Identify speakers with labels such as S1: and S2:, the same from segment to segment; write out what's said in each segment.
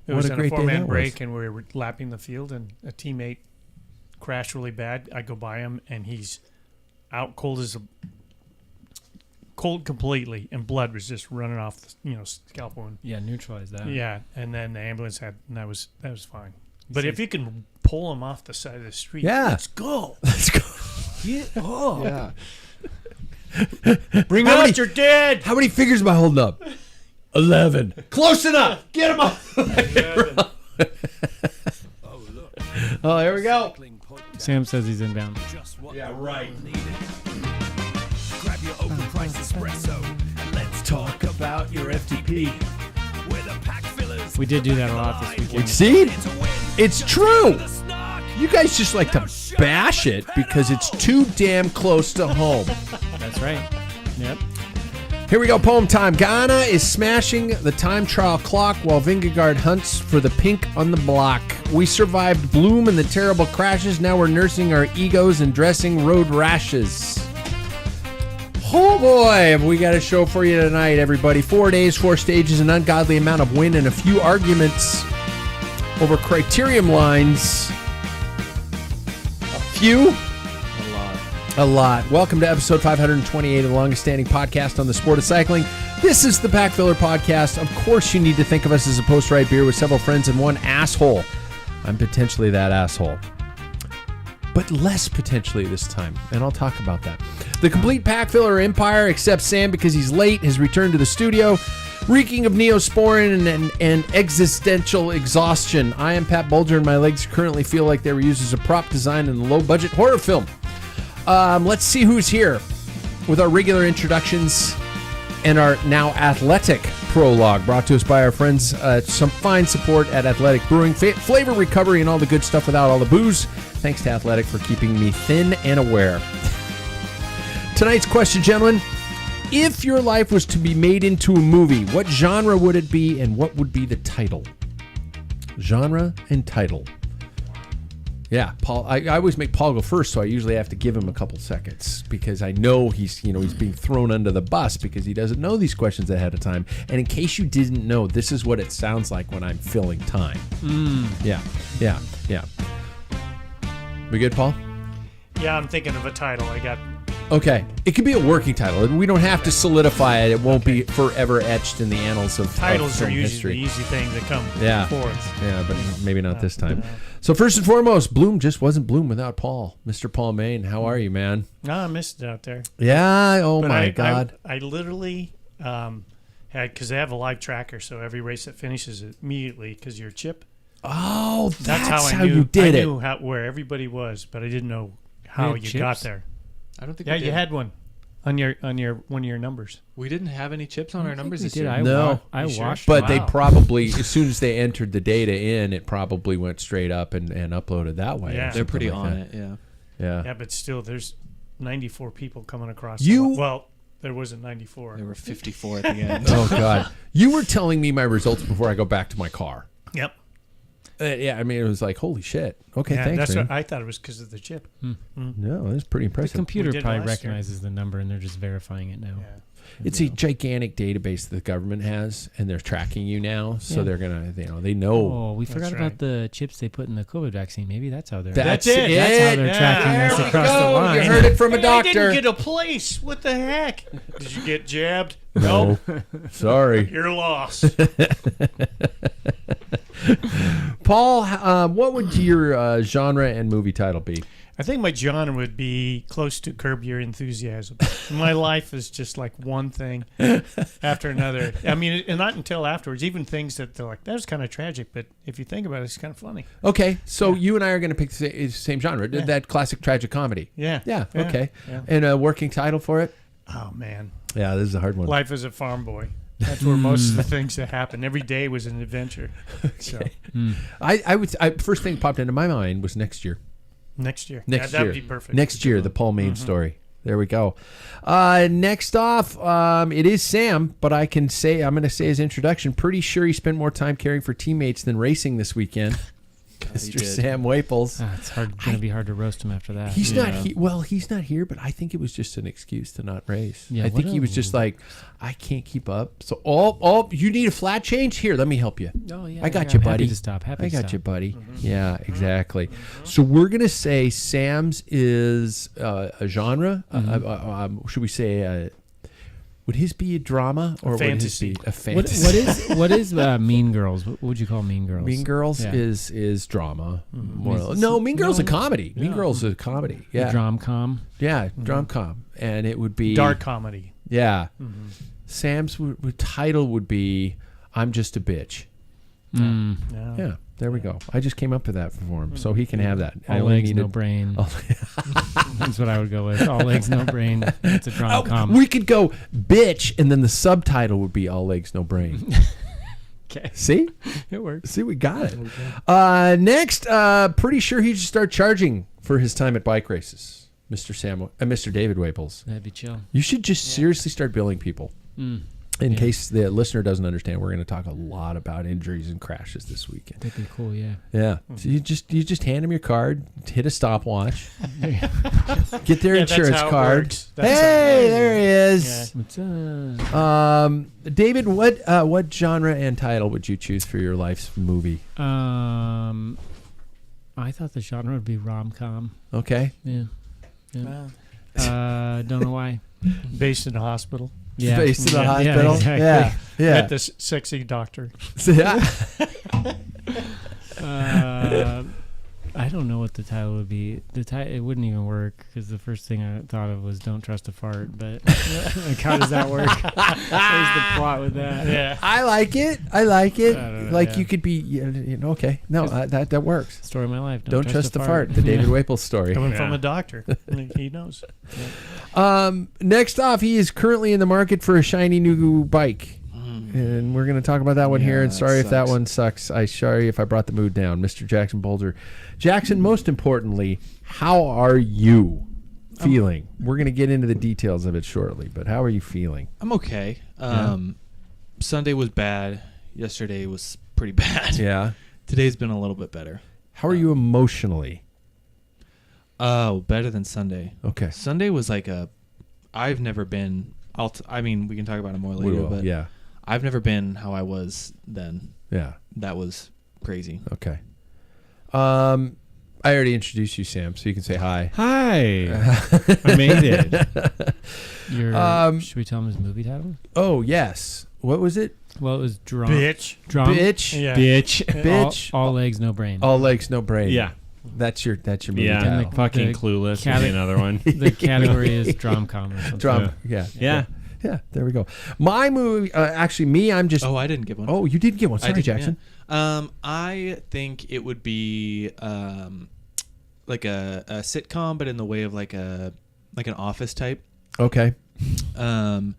S1: It was on a 4-man break, and we were lapping the field, and a teammate crashed really bad. I go by him, and he's out cold completely, and blood was just running off the scalp wound.
S2: Yeah, neutralize that.
S1: Yeah, and then the ambulance and that was fine. But if you can pull him off the side of the street, let's go.
S3: Let's go.
S1: Yeah. Oh.
S3: Yeah.
S1: Bring out your dead.
S3: How many fingers am I holding up? 11. Close enough. Get him up. Oh, there we go.
S2: Sam says he's inbound.
S3: Yeah, right.
S4: Grab your overpriced espresso and let's talk about your FTP. We're the Packfillers.
S2: We did do that a lot this weekend.
S3: See? It's true. You guys just like to bash it because it's too damn close to home.
S2: That's right. Yep.
S3: Here we go, poem time. Ghana is smashing the time trial clock while Vingegaard hunts for the pink on the block. We survived Bloom and the terrible crashes. Now we're nursing our egos and dressing road rashes. Oh boy, have we got a show for you tonight, everybody. 4 days, 4 stages, an ungodly amount of wind, and a few arguments over criterium lines. A few? A lot. Welcome to episode 528 of the longest standing podcast on the sport of cycling. This is the Packfiller Podcast. Of course, you need to think of us as a post-ride beer with several friends and one asshole. I'm potentially that asshole. But less potentially this time, and I'll talk about that. The complete Packfiller Empire, except Sam because he's late, has returned to the studio, reeking of Neosporin and existential exhaustion. I am Pat Bulger, and my legs currently feel like they were used as a prop design in a low-budget horror film. Let's see who's here with our regular introductions and our now athletic prologue, brought to us by our friends, some fine support at Athletic Brewing, flavor recovery, and all the good stuff without all the booze. Thanks to Athletic for keeping me thin and aware. Tonight's question, gentlemen: if your life was to be made into a movie, what genre would it be, and what would be the title? Genre and title. Yeah, Paul. I always make Paul go first, so I usually have to give him a couple seconds because I know he's being thrown under the bus because he doesn't know these questions ahead of time. And in case you didn't know, this is what it sounds like when I'm filling time. Yeah. We good, Paul?
S1: Yeah, I'm thinking of a title. I got.
S3: Okay, it could be a working title. We don't have to solidify it. It won't be forever etched in the annals of
S1: titles.
S3: Of
S1: are usually
S3: history.
S1: The easy thing to come forth.
S3: Yeah, but maybe not this time. So first and foremost, Bloom just wasn't Bloom without Paul. Mr. Paul Main, how are you, man?
S1: I missed it out there.
S3: Yeah, my God.
S1: I literally had, because they have a live tracker, so every race that finishes immediately, because you're a chip.
S3: Oh, that's how
S1: I knew,
S3: you did it.
S1: I knew where everybody was, but I didn't know how you got there.
S5: I don't think.
S1: Yeah, you had one on your one of your numbers.
S5: We didn't have any chips on our numbers this year.
S2: I watched.
S3: But they probably, as soon as they entered the data in, it probably went straight up and uploaded that way.
S1: Yeah,
S5: they're pretty
S3: like
S5: on
S3: that.
S5: it.
S1: Yeah, but still, there's 94 people coming across. Well, there wasn't 94.
S5: There were 54 at the end.
S3: Oh God, you were telling me my results before I go back to my car.
S1: Yep.
S3: Yeah, I mean, it was like, holy shit. Okay, thanks,
S1: that's
S3: man.
S1: what I thought it was because of the chip.
S3: No, it's pretty
S2: The
S3: impressive.
S2: computer
S1: did
S2: probably
S1: last
S2: recognizes the number, and they're just verifying it now.
S1: Yeah.
S3: It's a gigantic database that the government has, and they're tracking you now, so they're gonna, they know.
S2: Oh, we forgot about the chips they put in the COVID vaccine. Maybe that's how they're.
S3: That's
S1: it.
S2: That's how they're tracking
S3: There
S2: us
S3: we
S2: across
S3: go.
S2: the line.
S3: You heard it from a doctor.
S1: I didn't get a place. What the heck? Did you get jabbed?
S3: No. Sorry.
S1: You're lost.
S3: Paul, what would your genre and movie title be?
S1: I think my genre would be close to Curb Your Enthusiasm. My life is just like one thing after another. I mean, and not until afterwards. Even things that they're like, that was kind of tragic, but if you think about it, it's kind of funny.
S3: Okay, so you and I are going to pick the same genre, that classic tragic comedy.
S1: Yeah.
S3: Okay.
S1: Yeah.
S3: And a working title for it?
S1: Oh, man.
S3: Yeah, this is a hard one.
S1: Life as a farm boy. That's where most of the things that happen. Every day was an adventure. So
S3: I first thing that popped into my mind was next year.
S1: Next year.
S3: Next
S1: that
S3: year.
S1: would be perfect.
S3: Next year, the Paul Main story. There we go. Next off, it is Sam, but I'm going to say his introduction. Pretty sure he spent more time caring for teammates than racing this weekend. Mr. Sam Waples.
S2: It's going to be hard to roast him after that.
S3: He's not. He's not here. But I think it was just an excuse to not race.
S2: Yeah,
S3: I think he was just like, I can't keep up. So, you need a flat change? Here, let me help you.
S2: Oh yeah,
S3: I got you, buddy.
S2: Happy to stop.
S3: I got you, buddy. Yeah, exactly. So we're gonna say Sam's is a genre. Should we say? Would his be a drama or
S1: fantasy?
S3: Would his be a fantasy?
S2: What is Mean Girls? What would you call Mean Girls?
S3: Mean Girls is drama. No, Mean Girls is a comedy. Mean Girls is a comedy. Yeah,
S2: Drom-com.
S3: Yeah, drom-com, and it would be
S1: Dark comedy.
S3: Yeah, Sam's title would be "I'm Just a Bitch." Yeah, there we go. I just came up with that for him, so he can have that.
S2: All legs, no brain. That's what I would go with. All legs, no brain. It's a drom-com.
S3: We could go bitch, and then the subtitle would be "All Legs, No Brain."
S2: Okay.
S3: See,
S2: it works.
S3: See, we got it. Next, pretty sure he should start charging for his time at bike races, Mr. David Waples.
S2: That'd be chill.
S3: You should just seriously start billing people. In case the listener doesn't understand, we're going to talk a lot about injuries and crashes this weekend.
S2: That'd be cool, yeah.
S3: Yeah. So you just hand him your card, hit a stopwatch, get their insurance card. Hey, there he is.
S2: Yeah. What's up?
S3: David, what genre and title would you choose for your life's movie?
S2: I thought the genre would be rom-com.
S3: Okay.
S2: Yeah. Don't know why.
S1: Based in a hospital.
S2: Yeah.
S3: Based in a hospital.
S2: Yeah, exactly.
S3: Yeah.
S1: Met this sexy doctor.
S2: I don't know what the title would be. It wouldn't even work because the first thing I thought of was "Don't Trust a Fart." But like, how does that work? Where's the plot with that?
S1: Yeah,
S3: I like it.
S2: Know,
S3: like you could be, okay. No, that works.
S2: Story of my life.
S3: Don't trust the fart. The David Waples story.
S1: Coming from a doctor, he knows.
S3: Next off, he is currently in the market for a shiny new bike. And we're going to talk about that one here. And sorry if that one sucks. Sorry if I brought the mood down. Mr. Jackson Bolger. Jackson, most importantly, how are you feeling? We're going to get into the details of it shortly, but how are you feeling?
S5: I'm okay. Sunday was bad. Yesterday was pretty bad.
S3: Yeah.
S5: Today's been a little bit better.
S3: How are you emotionally?
S5: Oh, better than Sunday.
S3: Okay.
S5: Sunday was like I've never been. I mean, we can talk about it more later. But
S3: yeah.
S5: I've never been how I was then.
S3: Yeah.
S5: That was crazy.
S3: Okay. I already introduced you, Sam, so you can say hi.
S2: Hi. I made it. Should we tell him his movie title?
S3: Oh, yes. What was it?
S2: Well, it was
S1: Bitch.
S3: Bitch.
S1: Yeah.
S2: Bitch.
S3: Bitch.
S2: All legs, no brain.
S3: All legs, no brain.
S6: Yeah.
S3: That's your movie
S6: Yeah.
S3: title.
S2: And
S6: Fucking Clueless would be another one.
S2: The category is drom-com or something.
S3: Yeah. Yeah, there we go. My movie, actually, I'm just...
S5: Oh, I didn't get one.
S3: Oh, you didn't get one. Sorry, Jackson.
S5: Yeah. I think it would be like a sitcom, but in the way of like an Office type.
S3: Okay.
S5: And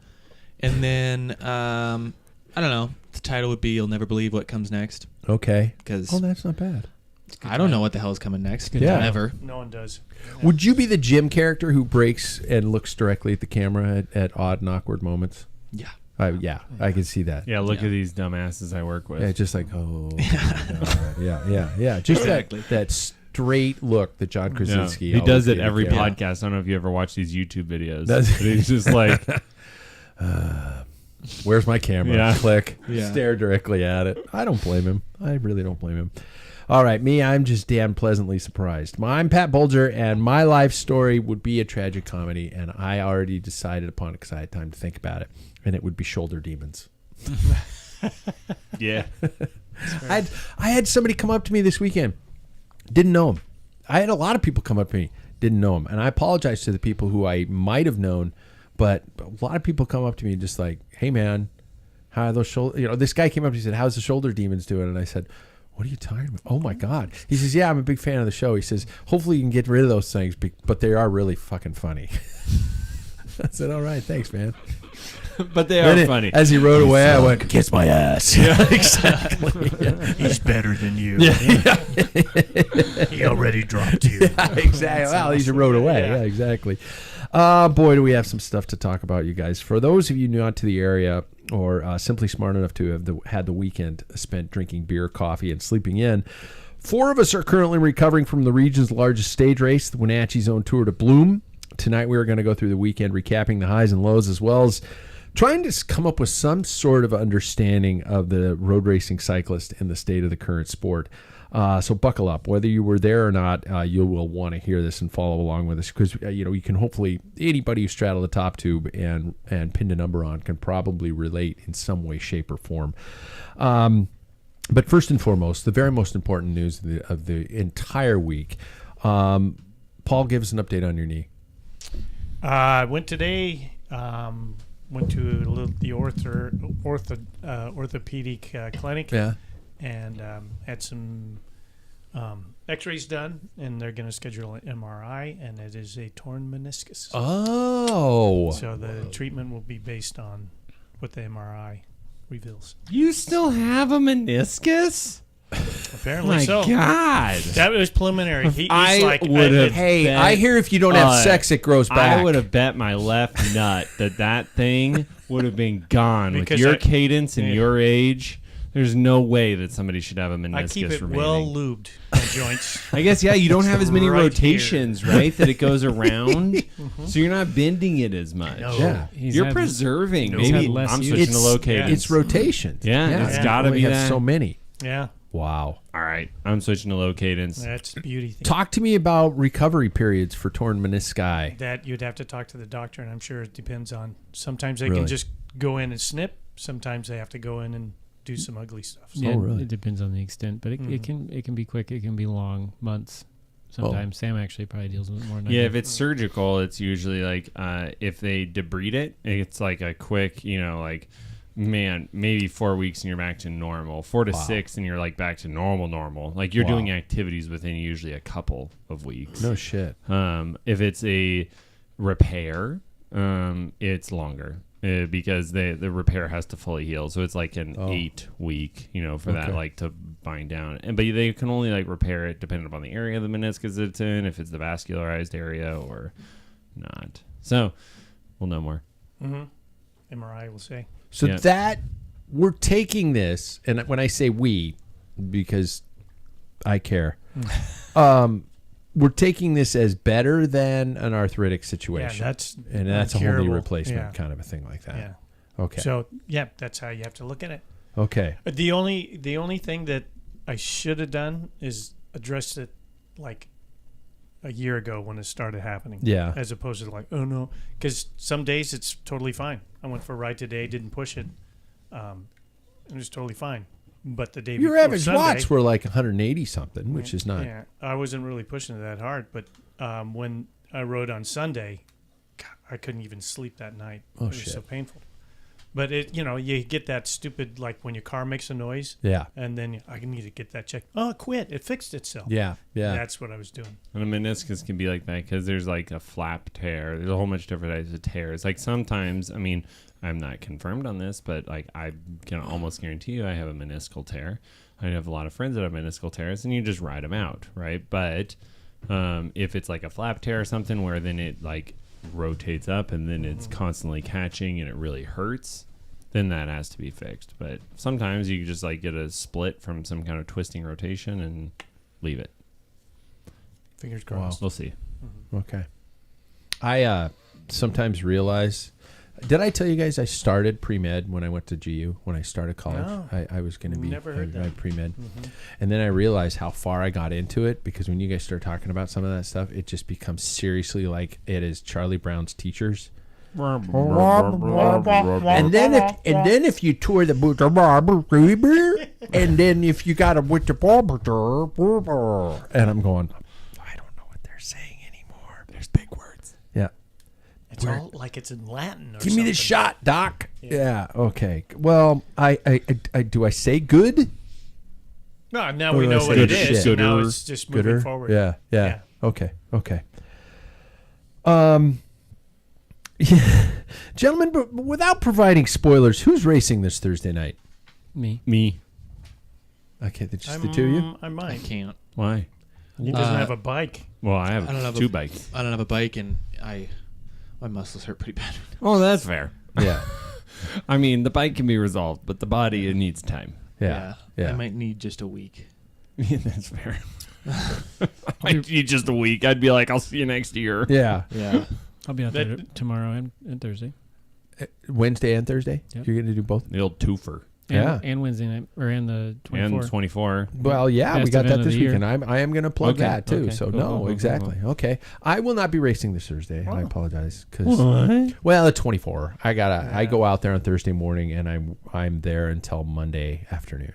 S5: then I don't know. The title would be "You'll Never Believe What Comes Next."
S3: Okay.
S5: Because
S3: that's not bad.
S5: I don't know what the hell is coming next.
S3: Yeah.
S5: Never.
S1: No one does.
S3: Would you be the Jim character who breaks and looks directly at the camera at odd and awkward moments?
S5: Yeah.
S3: I can see that.
S6: Yeah, look at these dumbasses I work with.
S3: Yeah, just like, oh, yeah. Just
S5: Exactly.
S3: that straight look that John Krasinski.
S6: He does it
S3: always
S6: every
S3: gave.
S6: podcast. I don't know if you ever watch these YouTube videos.
S3: Does
S6: But he's just like,
S3: where's my camera?
S6: Yeah.
S3: Click.
S5: Yeah.
S3: Stare directly at it. I don't blame him. I really don't blame him. All right, I'm just damn pleasantly surprised. I'm Pat Bolger, and my life story would be a tragic comedy, and I already decided upon it because I had time to think about it, and it would be Shoulder Demons.
S6: yeah.
S3: I had somebody come up to me this weekend. Didn't know him. I had a lot of people come up to me. Didn't know him. And I apologize to the people who I might have known, but a lot of people come up to me just like, hey, man, how are those shoulder... this guy came up to me and said, how's the Shoulder Demons doing? And I said... What are you talking about? Oh, my God. He says, yeah, I'm a big fan of the show. He says, hopefully you can get rid of those things, but they are really fucking funny. I said, all right, thanks, man.
S6: But they are funny.
S3: As he rode away, I went, kiss my ass. Yeah, exactly.
S4: Yeah. He's better than you.
S3: Yeah.
S4: He already dropped you.
S3: Yeah, exactly. Well, he rode away. Yeah, exactly. Boy, do we have some stuff to talk about, you guys. For those of you not to the area or simply smart enough to have had the weekend spent drinking beer, coffee, and sleeping in, 4 of us are currently recovering from the region's largest stage race, the Wenatchee's own Tour de Bloom. Tonight we are going to go through the weekend, recapping the highs and lows, as well as trying to come up with some sort of understanding of the road racing cyclist and the state of the current sport. So buckle up. Whether you were there or not, you will want to hear this and follow along with us, because you can hopefully, anybody who straddled the top tube and pinned a number on can probably relate in some way, shape, or form. But first and foremost, the very most important news of the entire week. Paul, give us an update on your knee.
S1: I went today. Went to the orthopedic clinic.
S3: Yeah.
S1: And had some x-rays done, and they're going to schedule an MRI, and it is a torn meniscus.
S3: Oh.
S1: So the treatment will be based on what the MRI reveals.
S6: You still have a meniscus?
S1: Apparently
S6: My
S1: so.
S6: God.
S1: That was preliminary. He's
S6: I
S1: like,
S6: would have.
S3: Hey, I hear if you don't have sex, it grows back.
S6: I would have bet my left nut that thing would have been gone. With
S1: Because
S6: your cadence and your age, there's no way that somebody should have a meniscus
S1: I keep it
S6: remaining.
S1: well lubed, my joints.
S6: I guess, yeah, you don't have as many
S1: Right
S6: rotations, right, that it goes around. So you're not bending it as much.
S1: No.
S3: Yeah.
S6: You're preserving.
S2: He's
S6: Maybe
S2: had less
S6: I'm
S2: use.
S6: switching to low cadence.
S3: It's rotations.
S6: Yeah, it's gotta
S3: only
S6: be
S3: have
S6: that.
S3: so many.
S1: Yeah,
S3: Wow.
S6: All right, I'm switching to low cadence.
S1: that's the beauty thing.
S3: Talk to me about recovery periods for torn menisci.
S1: That you'd have to talk to the doctor, and I'm sure it depends on. Sometimes they
S3: Really?
S1: can just go in and snip. Sometimes they have to go in and do some ugly stuff. So.
S2: Yeah,
S3: really?
S2: it depends on the extent, but it can be quick. It can be long, months. Sometimes Sam actually probably deals with it more than I
S6: Yeah,
S2: do.
S6: if it's surgical, it's usually like if they debride it, it's like a quick, maybe 4 weeks and you're back to normal. 4 to 6 and you're like back to normal. Like you're doing activities within usually a couple of weeks.
S3: No shit.
S6: If it's a repair, it's longer. Because the repair has to fully heal, so it's like an 8 week, for that like to bind down. But they can only like repair it depending upon the area of the meniscus it's in, if it's the vascularized area or not. So we'll know more.
S1: MRI will say.
S3: So that we're taking this, and when I say we, because I care, we're taking this as better than an arthritic situation.
S1: Yeah,
S3: that's a whole knee
S1: incurable.
S3: replacement kind of a thing like that.
S1: Yeah.
S3: Okay.
S1: So that's how you have to look at it.
S3: Okay.
S1: The only thing that I should have done is addressed it like a year ago when it started happening.
S3: Yeah.
S1: As opposed to like, oh no, because some days it's totally fine. I went for a ride today, didn't push it, it was totally fine. But the day
S3: Your
S1: before
S3: average
S1: Sunday,
S3: watts were like 180 something, which is not.
S1: Yeah, I wasn't really pushing it that hard, but when I rode on Sunday, God, I couldn't even sleep that night.
S3: Oh,
S1: it was
S3: shit.
S1: so painful. But you get that stupid, like when your car makes a noise.
S3: Yeah.
S1: And then I need to get that checked. Oh, it quit. It fixed itself.
S3: Yeah. Yeah.
S1: That's what I was doing.
S6: And a meniscus can be like that because there's like a flap tear. There's a whole bunch of different types of tears. Like sometimes, I'm not confirmed on this, but like I can almost guarantee you I have a meniscal tear. I have a lot of friends that have meniscal tears, and you just ride them out, right? But if it's like a flap tear or something where then it like rotates up and then it's constantly catching and it really hurts, then that has to be fixed. But sometimes you can just like get a split from some kind of twisting rotation and leave it.
S1: Fingers crossed.
S6: We'll see.
S3: Okay. I sometimes realize. Did I tell you guys I started pre-med when I went to GU? When I started college,
S1: No.
S3: I was going to be
S1: Never heard that.
S3: pre-med. And then I realized how far I got into it, because when you guys start talking about some of that stuff, it just becomes seriously like it is Charlie Brown's teachers. And then if you tour the boot, and then if you got a with the and I'm going, I don't know what they're saying anymore. There's big words. Yeah.
S1: It's all like it's in Latin. Or
S3: Give me the shot, Doc. Yeah. Okay. Well, I do I say good?
S1: No, now
S3: Or
S1: we
S3: do I
S1: know
S3: say
S1: what it
S3: shit?
S1: is. So now
S6: Gooder.
S1: it's just moving
S3: Gooder?
S1: forward.
S3: Yeah.
S1: Yeah.
S3: Okay. Gentlemen, but without providing spoilers, who's racing this Thursday night?
S2: Me.
S3: Okay, just the two of you?
S1: I
S5: I
S1: might.
S5: can't.
S6: Why?
S1: He doesn't have a bike.
S6: Well, I have,
S5: I don't have
S6: two
S5: a-
S6: bikes.
S5: I don't have a bike, and my muscles hurt pretty bad.
S6: Oh, that's fair.
S3: Yeah.
S6: The bike can be resolved, but the body, it needs time.
S3: Yeah.
S5: I might need just a week.
S6: Yeah, that's fair. I need just a week. I'd be like, I'll see you next year.
S3: Yeah.
S5: Yeah.
S2: I'll be out there tomorrow and Thursday.
S3: Wednesday and Thursday?
S2: Yep.
S3: You're going to do both?
S6: The old twofer.
S2: And Wednesday night, or and the 24.
S6: And 24.
S3: Well, yeah, we
S2: Best
S3: got that
S2: event of
S3: this
S2: the year.
S3: weekend. I am going to plug
S6: Okay,
S3: that too.
S2: okay.
S3: So,
S2: Cool,
S3: no,
S2: cool, cool,
S3: exactly.
S2: cool.
S3: Okay. I will not be racing this Thursday. I apologize.
S6: What?
S3: Well, at 24. I go out there on Thursday morning, and I'm there until Monday afternoon.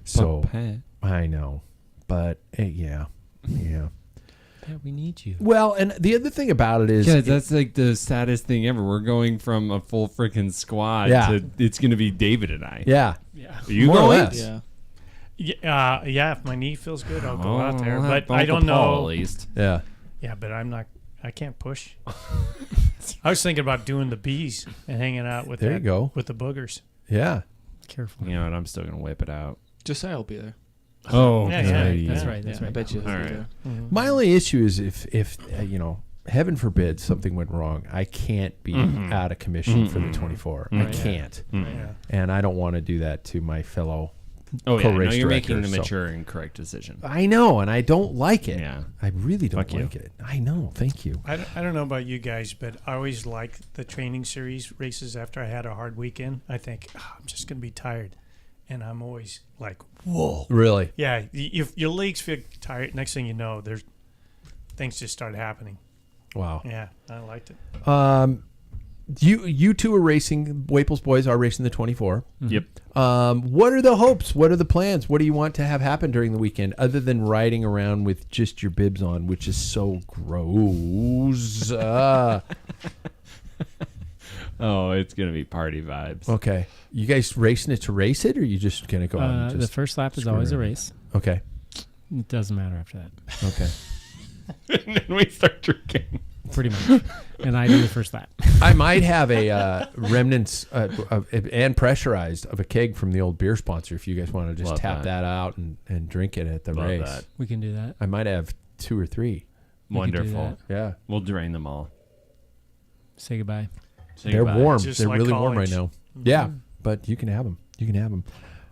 S3: So, I know. But, yeah.
S2: Yeah, we need you.
S3: Well, and the other thing about it is...
S6: Yeah, that's like the saddest thing ever. We're going from a full freaking squad to it's going to be David and I.
S3: Yeah.
S1: Yeah.
S6: Are you
S3: More or
S6: going?
S3: less.
S1: Yeah. Yeah. If my knee feels good, I'll go out there.
S6: I'll
S1: But
S6: have
S1: I don't
S6: Uncle Paul
S1: know.
S6: At least.
S3: Yeah.
S1: Yeah, but I can't push. I was thinking about doing the bees and hanging out with
S3: There you go.
S1: with the boogers.
S3: Yeah.
S2: Careful.
S6: You know what? I'm still going to whip it out.
S5: Josiah will be there.
S6: Oh,
S1: Yeah,
S2: That's
S1: yeah,
S2: right.
S1: yeah.
S2: That's right. That's
S5: I
S2: right.
S5: bet you.
S6: All right.
S3: My only issue is if heaven forbid something went wrong, I can't be out of commission for the 24. I can't.
S1: Yeah.
S3: And I don't want to do that to my fellow
S6: Oh, yeah. No,
S3: co-race
S6: you're making the
S3: director, so-
S6: mature and correct decision.
S3: I know, and I don't like it.
S6: Yeah.
S3: I really don't
S6: Fuck you.
S3: like it. I know. Thank you.
S1: I don't know about you guys, but I always like the training series races after I had a hard weekend. I think, I'm just going to be tired. And I'm always like, whoa.
S3: Really?
S1: Yeah, your legs feel tired. Next thing you know, there's things just start happening.
S3: Wow.
S1: Yeah, I liked it.
S3: You two are racing. Waples boys are racing the 24.
S6: Yep.
S3: What are the hopes? What are the plans? What do you want to have happen during the weekend, other than riding around with just your bibs on, which is so gross?
S6: Oh, it's going to be party vibes.
S3: Okay. You guys racing it to race it, or are you just going to go out and
S2: The
S3: just...
S2: first lap is
S3: screw
S2: always a
S3: around?
S2: race.
S3: Okay.
S2: It doesn't matter after that.
S3: Okay.
S6: And then we start drinking.
S2: Pretty much. And I do the first lap.
S3: I might have a remnants and pressurized of a keg from the old beer sponsor if you guys want to just
S6: Love
S3: tap
S6: that.
S3: that out and drink it at the
S6: Love
S3: race.
S6: that.
S2: We can do that.
S3: I might have 2 or 3.
S2: We could do
S6: Wonderful.
S2: that.
S3: Yeah.
S6: We'll drain them all.
S2: Say goodbye.
S6: Say
S3: They're
S6: goodbye.
S3: warm.
S1: Just
S3: They're
S1: like
S3: really warm right
S1: college.
S3: now. Yeah, but you can have them. You can have them.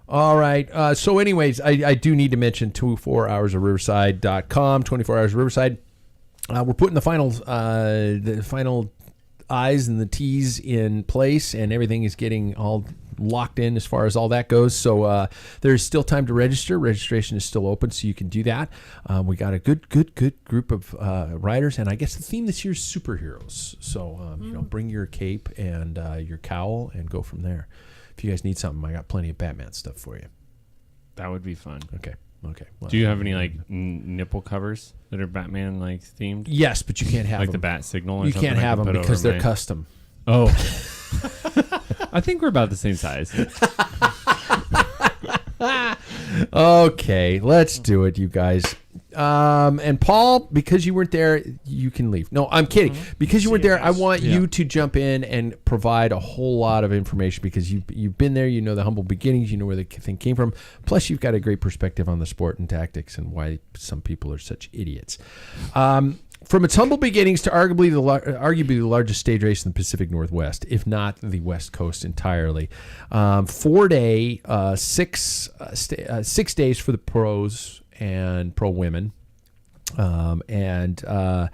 S3: All right. So anyways, I do need to mention 24hoursofriverside.com, 24 Hours of Riverside. We're putting the final I's and the T's in place, and everything is getting all locked in as far as all that goes. So there's still time to register. Registration is still open, so you can do that. We got a good group of riders, and I guess the theme this year is superheroes. So bring your cape and your cowl and go from there. If you guys need something, I got plenty of Batman stuff for you.
S6: That would be fun.
S3: Okay. Well,
S6: Do you have any like nipple covers that are Batman like themed?
S3: Yes, but you can't have
S6: Like
S3: them.
S6: the bat signal or
S3: You
S6: something
S3: can't
S6: I
S3: have
S6: can
S3: them
S6: put
S3: because
S6: over
S3: they're
S6: my-
S3: custom.
S6: Oh. I think we're about the same size.
S3: Okay, let's do it, you guys. And Paul, because you weren't there, you can leave. No, I'm kidding. Because you weren't there, I want you to jump in and provide a whole lot of information because you've been there, you know the humble beginnings, you know where the thing came from. Plus, you've got a great perspective on the sport and tactics and why some people are such idiots. From its humble beginnings to arguably the largest stage race in the Pacific Northwest, if not the West Coast entirely. 4-day, 6 days for the pros and pro women. It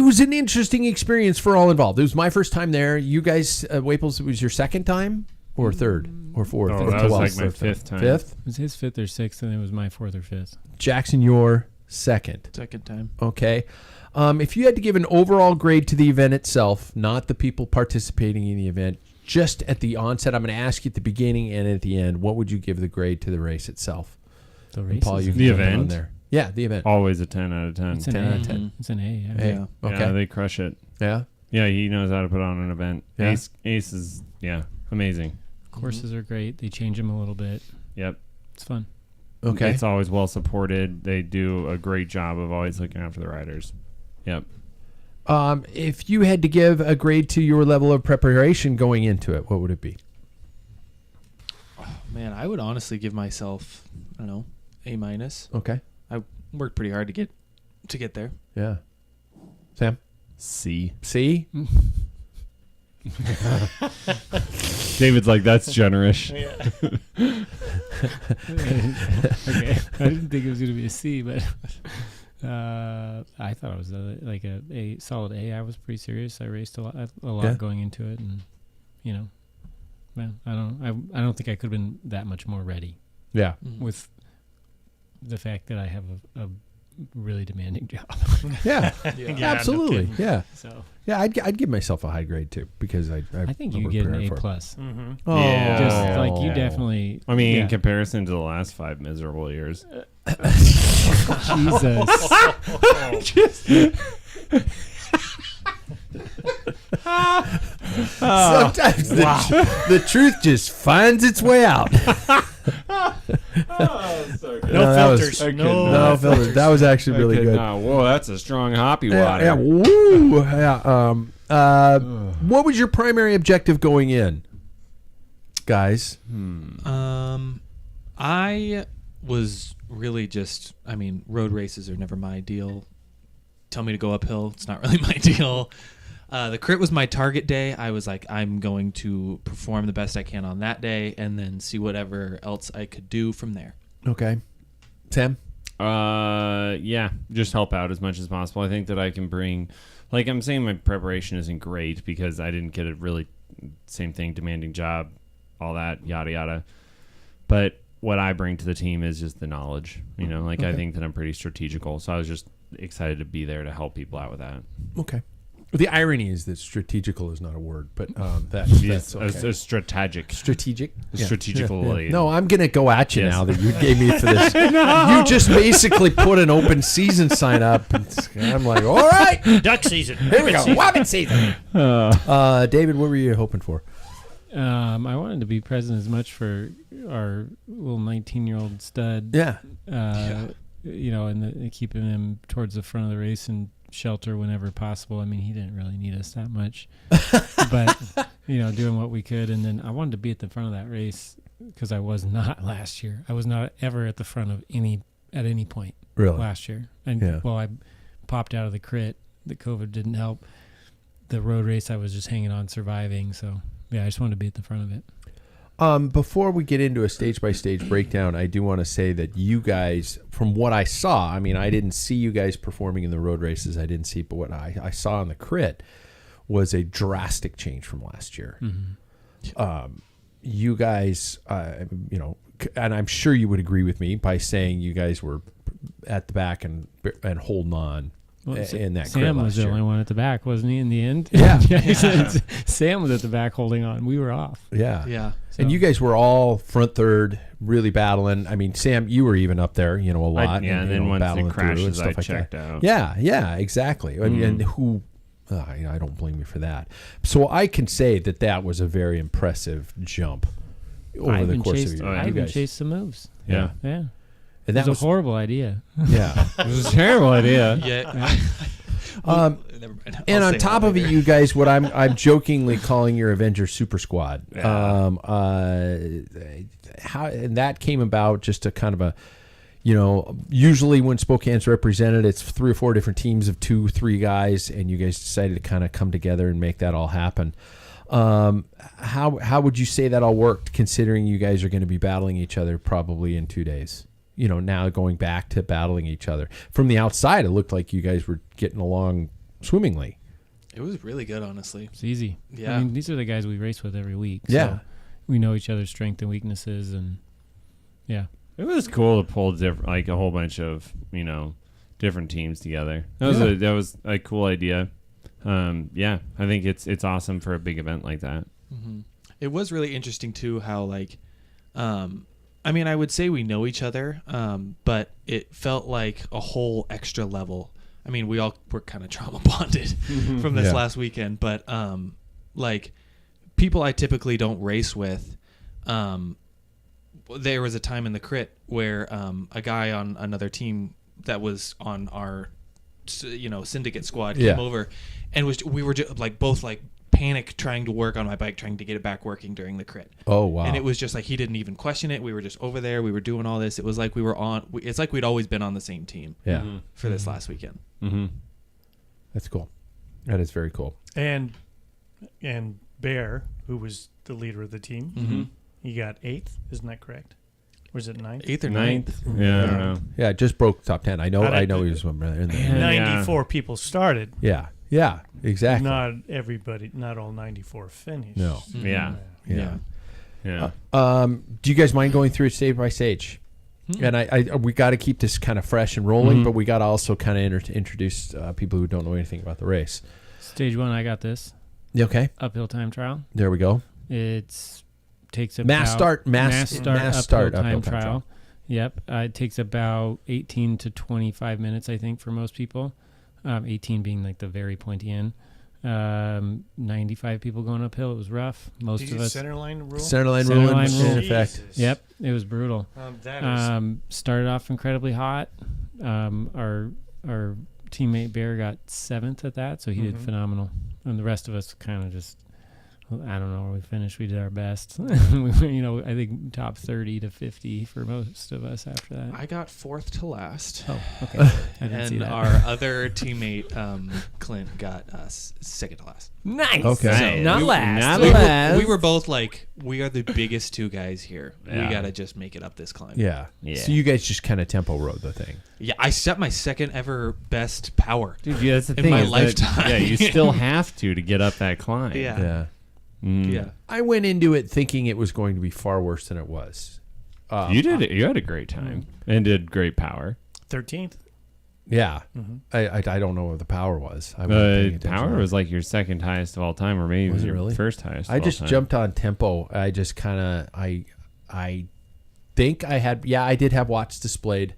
S3: was an interesting experience for all involved. It was my first time there. You guys, Waples, it was your second time or third or fourth?
S6: Oh, that was like my fifth time.
S3: Fifth?
S2: It was his fifth or sixth, and it was my fourth or fifth.
S3: Jackson, your second.
S5: Second time.
S3: Okay. If you had to give an overall grade to the event itself, not the people participating in the event, just at the onset, I'm going to ask you at the beginning and at the end, what would you give the grade to the race itself?
S2: The
S3: And
S2: race.
S3: Paul, you can
S6: The
S3: jump in on
S6: event?
S3: there. Yeah, the event.
S6: Always a 10 out of 10.
S2: It's an
S3: 10
S2: A.
S3: out of 10.
S2: It's an A. Yeah.
S3: Hey,
S5: Yeah.
S3: okay.
S6: Yeah, they crush it.
S3: Yeah.
S6: Yeah, he knows how to put on an event.
S3: Yeah.
S6: Ace is, amazing.
S2: Courses are great. They change them a little bit.
S6: Yep.
S2: It's fun.
S3: Okay.
S6: It's always well supported. They do a great job of always looking after the riders. Yep.
S3: If you had to give a grade to your level of preparation going into it, what would it be?
S5: Man, I would honestly give myself, I don't know, A-.
S3: Okay.
S5: I worked pretty hard to get there.
S3: Yeah. Sam?
S6: C.
S3: C?
S6: David's like, that's generous.
S2: Okay, I didn't think it was going to be a C, but I thought it was a solid A. I was pretty serious. I raced a lot going into it, and man, I don't think I could have been that much more ready.
S3: Yeah.
S2: With the fact that I have a really demanding job.
S3: Yeah.
S1: Yeah,
S3: Absolutely.
S1: no kidding.
S3: Yeah.
S2: So
S3: Yeah, I'd give myself a high grade too because I
S2: think you get an A+.
S1: Mm-hmm.
S3: Oh,
S6: Yeah.
S2: Just like you definitely.
S6: I mean,
S2: yeah.
S6: in comparison to the last 5 miserable years.
S2: Jesus.
S3: Sometimes the truth just finds its way out.
S1: No filters.
S3: No filters. That was actually really good.
S6: Whoa, that's a strong hoppy
S3: Yeah,
S6: water.
S3: yeah, woo. Yeah. What was your primary objective going in, guys?
S5: I was really just, road races are never my deal. Tell me to go uphill, it's not really my deal. The crit was my target day. I was like, I'm going to perform the best I can on that day and then see whatever else I could do from there.
S3: Okay. Sam?
S6: Yeah, just help out as much as possible. I think that I can bring, like I'm saying, my preparation isn't great because I didn't get a really same thing, demanding job, all that, yada, yada. But what I bring to the team is just the knowledge, I think that I'm pretty strategical. So I was just excited to be there to help people out with that.
S3: Okay. The irony is that strategical is not a word, but that's okay.
S6: A strategic.
S3: Strategic?
S6: Strategically.
S3: Yeah. No, I'm going to go at you now that you gave me for this. You just basically put an open season sign up. And I'm like, all right.
S1: Duck season.
S3: Here we go. Wabbit season. David, what were you hoping for?
S2: I wanted to be present as much for our little 19-year-old stud.
S3: Yeah.
S2: And keeping him towards the front of the race and shelter whenever possible. I mean, he didn't really need us that much, but doing what we could. And then I wanted to be at the front of that race because I was not last year. I was not ever at the front of at any point last year. And I popped out of the crit. The COVID didn't help. The road race, I was just hanging on, surviving. So yeah, I just wanted to be at the front of it.
S3: Before we get into a stage-by-stage breakdown, I do want to say that you guys, from what I saw, I didn't see you guys performing in the road races. I didn't see, but what I saw in the crit was a drastic change from last year. Mm-hmm. You guys, and I'm sure you would agree with me by saying you guys were at the back and holding on. In that
S2: Sam was the
S3: year.
S2: only one at the back, wasn't he, in the end?
S3: Yeah.
S2: Sam was at the back holding on. We were off.
S3: Yeah.
S5: Yeah.
S3: So. And you guys were all front third, really battling. Sam, you were even up there, a lot.
S6: And then once it crashes, I checked out.
S3: Yeah, exactly. And who... I don't blame you for that. So I can say that was a very impressive jump over the course of your
S2: I even chased some moves.
S3: Yeah.
S2: And that was a horrible idea.
S3: Yeah.
S6: It was a terrible idea.
S5: Yeah. Never mind.
S3: And on top of it, you guys, what I'm jokingly calling your Avenger Super Squad.
S6: Yeah.
S3: How and that came about just a kind of a, usually when Spokane's represented, it's 3 or 4 different teams of 2-3 guys, and you guys decided to kind of come together and make that all happen. How would you say that all worked, considering you guys are going to be battling each other probably in 2 days? Now going back to battling each other. From the outside, it looked like you guys were getting along swimmingly.
S5: It was really good, honestly.
S2: It's easy.
S5: Yeah.
S2: These are the guys we race with every week.
S3: Yeah.
S2: So we know each other's strengths and weaknesses, and yeah.
S6: It was cool to pull a whole bunch of, different teams together. That was a cool idea. I think it's awesome for a big event like that.
S5: Mm-hmm. It was really interesting too how I would say we know each other, but it felt like a whole extra level. We all were kind of trauma bonded from this last weekend, but people I typically don't race with, there was a time in the crit where a guy on another team that was on our syndicate squad came over, and we were just both panic trying to work on my bike, trying to get it back working during the crit.
S3: Oh wow.
S5: And it was just he didn't even question it. We were just over there, we were doing all this. It was like we were on, it's like we'd always been on the same team for this last weekend.
S3: That's cool. That is very cool.
S1: And Bear, who was the leader of the team.
S5: Mm-hmm.
S1: He got 8th. Isn't that correct? Or is it 9th?
S5: 8th or 9th.
S6: Ninth. Yeah, I don't know.
S3: Yeah, it just broke top 10. I know
S1: How did
S3: he was in there.
S1: 94 people started.
S3: Yeah, exactly.
S1: Not everybody, not all 94 finished.
S3: No.
S6: Yeah.
S3: Yeah.
S6: Yeah.
S3: Do you guys mind going through it stage by stage? And I we got to keep this kind of fresh and rolling, but we got to also kind of introduce people who don't know anything about the race.
S2: Stage 1, I got this.
S3: You okay?
S2: Uphill time trial.
S3: There we go.
S2: Takes about
S3: Mass start
S2: uphill time
S3: trial.
S2: trial. Yep. It takes about 18 to 25 minutes, I think, for most people. 18 being like the very pointy end. 95 people going uphill. It was rough. Most of us.
S1: Centerline rule?
S3: Centerline rule in effect.
S1: Jesus.
S2: Yep. It was brutal.
S1: That is
S2: Started off incredibly hot. Our teammate Bear got 7th at that, so he did phenomenal. And the rest of us kind of just, I don't know where we finished. We did our best. We were, I think top 30 to 50 for most of us after that.
S5: I got 4th to last.
S2: Oh, okay. I didn't see
S5: And
S2: that.
S5: our other teammate, Clint, got 2nd to last.
S2: Nice.
S3: Okay.
S2: Not
S6: So,
S2: last.
S6: not
S5: We were both like, we are the biggest 2 guys here.
S6: Yeah.
S5: We got to just make it up this climb.
S3: Yeah.
S6: Yeah.
S3: So you guys just kind of tempo rode the thing.
S5: Yeah, I set my 2nd ever best power.
S6: Dude, yeah, that's the
S5: In
S6: thing.
S5: my
S6: is that-
S5: lifetime.
S6: yeah, you still have to get up that climb.
S5: Yeah.
S3: Yeah.
S6: Mm.
S5: Yeah.
S3: I went into it thinking it was going to be far worse than it was.
S6: You did it. You had a great time and did great power.
S1: 13th.
S3: Yeah. I don't know what the power was. I wasn't paying attention.
S6: Power was like your second highest of all time, or maybe
S3: Was it
S6: your
S3: really?
S6: first highest.
S3: I
S6: of all
S3: just
S6: time.
S3: jumped on tempo. I just kind of I think I had I did have watts displayed,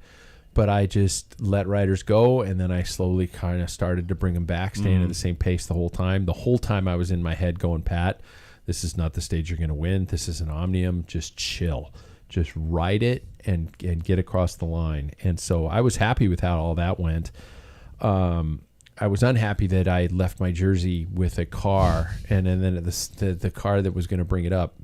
S3: but I just let riders go, and then I slowly kind of started to bring them back, staying at the same pace the whole time. The whole time I was in my head going, Pat, this is not the stage you're going to win. This is an omnium. Just chill. Just ride it and get across the line. And so I was happy with how all that went. I was unhappy that I left my jersey with a car, and then the car that was going to bring it up,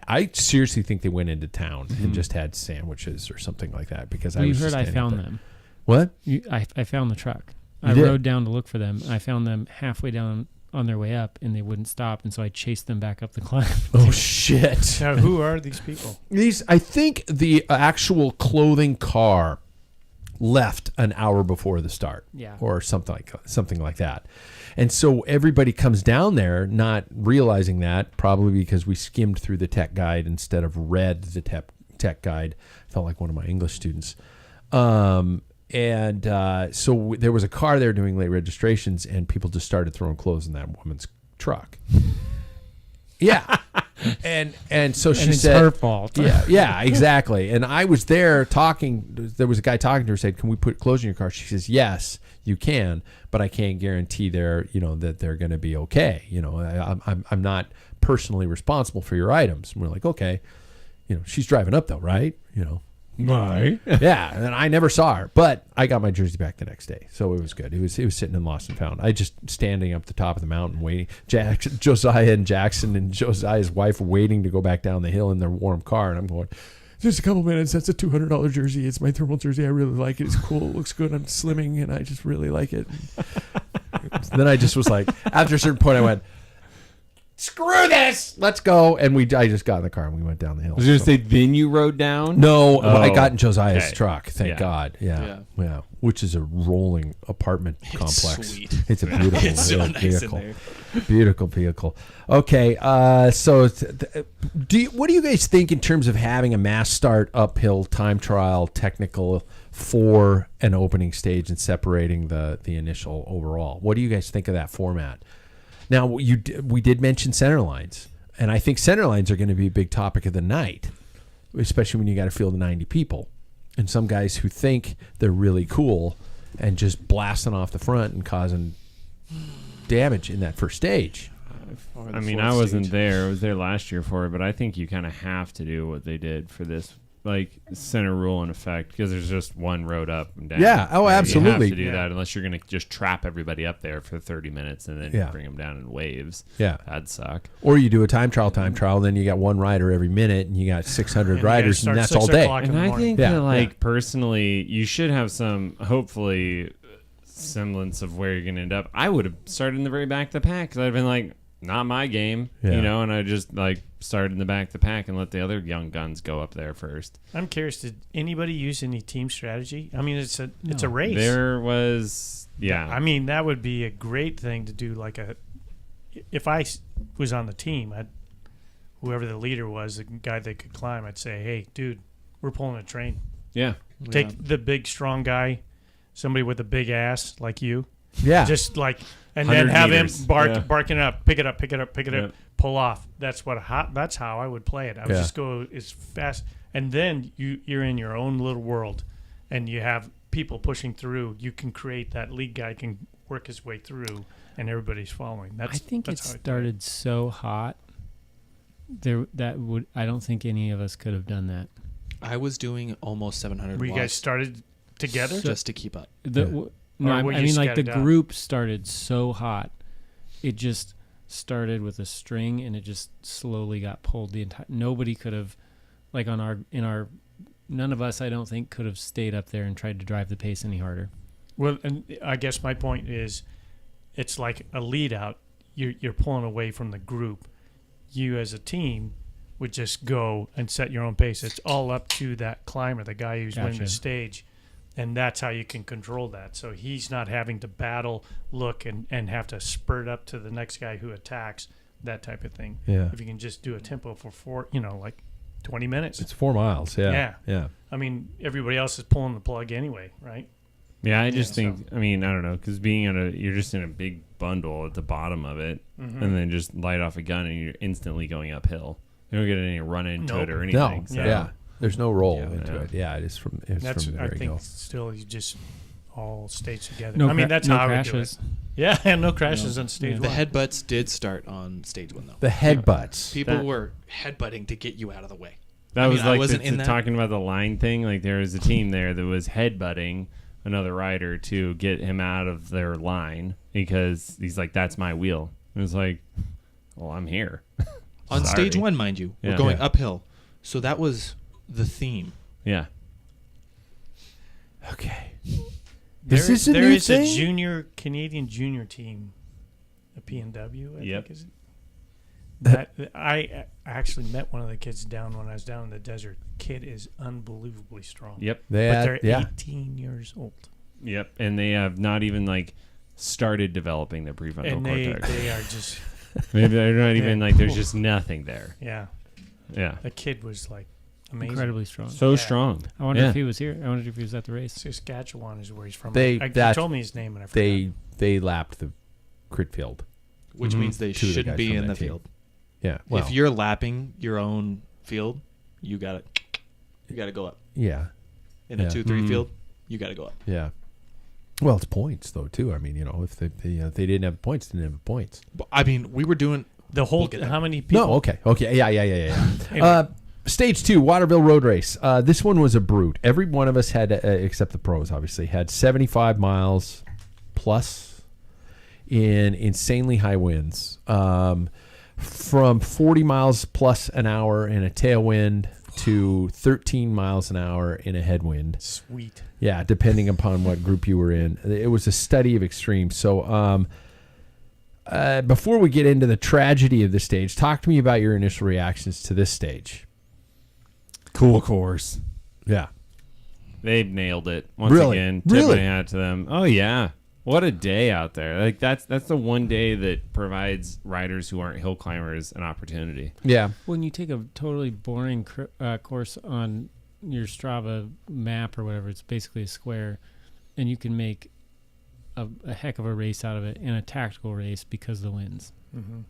S3: I seriously think they went into town and just had sandwiches or something like that because I
S2: You
S3: was
S2: heard
S3: just
S2: I
S3: standing
S2: found
S3: there.
S2: them.
S3: What?
S2: I found the truck.
S3: You
S2: I
S3: did?
S2: rode down to look for them. I found them halfway down on their way up, and they wouldn't stop, and so I chased them back up the climb.
S3: Oh shit!
S1: Now, who are these people?
S3: I think the actual clothing car left an hour before the start, or something like that. And so everybody comes down there not realizing that, probably because we skimmed through the tech guide instead of read the tech guide. Felt like one of my English students. So there was a car there doing late registrations, and people just started throwing clothes in that woman's truck. Yeah. And so she
S2: it's
S3: said,
S2: her fault.
S3: yeah, exactly. And I was there talking. There was a guy talking to her, said, "Can we put clothes in your car?" She says, "Yes, you can, but I can't guarantee that they're going to be okay. I'm not personally responsible for your items." And we're like, okay, she's driving up though, right?
S6: Right.
S3: Yeah, and I never saw her, but I got my jersey back the next day, so it was good. It was sitting in Lost and Found. I just standing up the top of the mountain waiting. Josiah and Jackson and Josiah's wife were waiting to go back down the hill in their warm car, and I'm going, just a couple minutes. That's a $200 jersey. It's my thermal jersey. I really like it. It's cool. It looks good. I'm slimming, and I just really like it. Then I just was like, after a certain point, I went, screw this, let's go. And I just got in the car and we went down the hill.
S6: I was going to say, then you rode down?
S3: No, I
S6: Oh,
S3: got in Josiah's
S6: okay.
S3: truck, thank
S6: Yeah.
S3: God. Yeah. Which is a rolling apartment complex.
S5: Sweet.
S3: It's a beautiful
S5: It's so nice
S3: vehicle.
S5: in
S3: Beautiful vehicle. Okay, so what do you guys think in terms of having a mass start uphill time trial technical for an opening stage and separating the initial overall? What do you guys think of that format? Now, we did mention center lines, and I think center lines are going to be a big topic of the night, especially when you got a field of 90 people. And some guys who think they're really cool and just blasting off the front and causing damage in that first stage.
S6: I mean, I wasn't there. I was there last year for it, but I think you kind of have to do what they did for this, like center rule in effect, because there's just one road up and down.
S3: Yeah, oh, absolutely.
S6: You have to do that unless you're going to just trap everybody up there for 30 minutes and then bring them down in waves.
S3: Yeah.
S6: That'd suck.
S3: Or you do a time trial, then you got one rider every minute, and you got 600 riders, and that's all day.
S6: And I think
S3: Yeah.
S6: that, personally, you should have some, hopefully, semblance of where you're going to end up. I would have started in the very back of the pack because I'd been like, not my game,
S3: Yeah.
S6: you know, and I just like started in the back of the pack and let the other young guns go up there first.
S1: I'm curious, did anybody use any team strategy? I mean, it's a race.
S6: There was, yeah.
S1: I mean, that would be a great thing to do. Like if I was on the team, whoever the leader was, the guy that could climb, I'd say, hey, dude, we're pulling a train.
S6: Yeah.
S1: Take the big, strong guy, somebody with a big ass like you.
S3: Yeah.
S1: Just like, and then have
S6: meters.
S1: him
S6: Yeah.
S1: barking up, pick it up,
S6: Yep.
S1: pull off. That's how I would play it. I would just go as fast, and then you're in your own little world, and you have people pushing through. You can create that lead guy can work his way through, and everybody's following.
S2: I think
S1: that's
S2: it
S1: how I do
S2: started so hot. I don't think any of us could have done that.
S5: I was doing almost 700
S1: Were you
S5: watts
S1: guys started together?
S5: just to keep up.
S2: No,
S1: Or were
S2: I
S1: you
S2: mean, like the
S1: scattered out?
S2: group started so hot, it just started with a string, and it just slowly got pulled. Nobody could have, like none of us, I don't think, could have stayed up there and tried to drive the pace any harder.
S1: Well, and I guess my point is, it's like a lead out. You're pulling away from the group. You as a team would just go and set your own pace. It's all up to that climber, the guy who's winning the
S2: Gotcha.
S1: stage. And that's how you can control that. So he's not having to battle, look, and have to spurt up to the next guy who attacks, that type of thing.
S3: Yeah.
S1: If you can just do a tempo for 20 minutes.
S3: It's 4 miles. Yeah.
S1: Yeah.
S3: Yeah.
S1: I mean, everybody else is pulling the plug anyway, right?
S6: Yeah, I just
S1: Yeah,
S6: think, I mean, I don't know, because you're just in a big bundle at the bottom of it,
S1: Mm-hmm.
S6: and then just light off a gun and you're instantly going uphill. You don't get any run into it or
S3: No.
S6: anything. So.
S3: Yeah. There's no roll
S6: Yeah,
S3: into
S6: yeah.
S3: it. Yeah. It's from the
S1: I
S3: very
S1: think
S3: go.
S1: still you just all stage together.
S2: No,
S1: I mean, that's
S2: no
S1: how I would
S2: crashes.
S1: do it. Yeah, and no crashes on stage
S2: Yeah.
S5: The
S1: one.
S5: headbutts did start on stage 1, though.
S3: The headbutts.
S5: People
S6: That-
S5: were headbutting to get you out of the way.
S6: That
S5: I
S6: was
S5: mean, I
S6: like
S5: wasn't in that.
S6: talking about the line thing. Like there was a team there that was headbutting another rider to get him out of their line because he's like, that's my wheel. And it's like, well, I'm here.
S5: On
S6: Sorry.
S5: stage 1, mind you,
S6: Yeah.
S5: we're going
S3: Yeah.
S5: uphill. So that was the theme.
S6: Yeah.
S3: Okay.
S1: There,
S3: Is this a
S1: there
S3: new
S1: is
S3: thing?
S1: a Canadian junior team, a PNW, I
S6: Yep.
S1: think is it? That I actually met one of the kids down when I was down in the desert. Kid is unbelievably strong.
S6: Yep.
S3: They
S1: But
S3: had,
S1: they're
S3: yeah.
S1: 18 years old.
S6: Yep. And they have not even like started developing their prefrontal
S1: And
S6: cortex.
S1: they are just,
S6: Maybe they're not even
S1: Yeah.
S6: like, there's just nothing there.
S1: yeah.
S6: Yeah.
S1: The kid was like amazing.
S2: Incredibly strong.
S6: So
S1: Yeah.
S6: strong.
S2: I wonder
S6: Yeah.
S2: if he was here. I wonder if he was at the race.
S1: Saskatchewan is where he's from.
S3: They-
S1: He
S3: that-
S1: told me his name and I forgot.
S3: They lapped the crit field.
S5: Which
S1: Mm-hmm.
S3: Mhm.
S5: means they
S3: Two of the
S5: shouldn't
S3: guys
S5: be
S3: from
S5: in
S3: that
S5: the
S3: team.
S5: field.
S3: Yeah. Well,
S5: If you're lapping your own field, you got to go up.
S3: yeah.
S5: In
S3: Yeah.
S5: a 2-3
S6: Mhm.
S5: field, you got to go up.
S3: Yeah. Well, it's points though too. I mean, if they didn't have points, they didn't have points.
S5: But, I mean, we were doing
S1: The whole,
S5: We'll get there.
S1: how many people?
S3: No, okay, yeah.
S1: Anyway.
S3: Stage 2, Waterville Road Race. This one was a brute. Every one of us had, except the pros, obviously, had 75 miles plus in insanely high winds. From 40 miles plus an hour in a tailwind to 13 miles an hour in a headwind.
S1: Sweet.
S3: Yeah, depending upon what group you were in. It was a study of extremes. So before we get into the tragedy of the stage, talk to me about your initial reactions to this stage.
S6: Cool course.
S3: Yeah.
S6: They've nailed it once
S3: Really?
S6: again.
S3: Really?
S6: Tipping a hat to them. Oh yeah, what a day out there! Like that's the one day that provides riders who aren't hill climbers an opportunity.
S3: Yeah.
S2: When you take a totally boring course on your Strava map or whatever, it's basically a square, and you can make a heck of a race out of it in a tactical race because of the winds.
S1: Mm-hmm.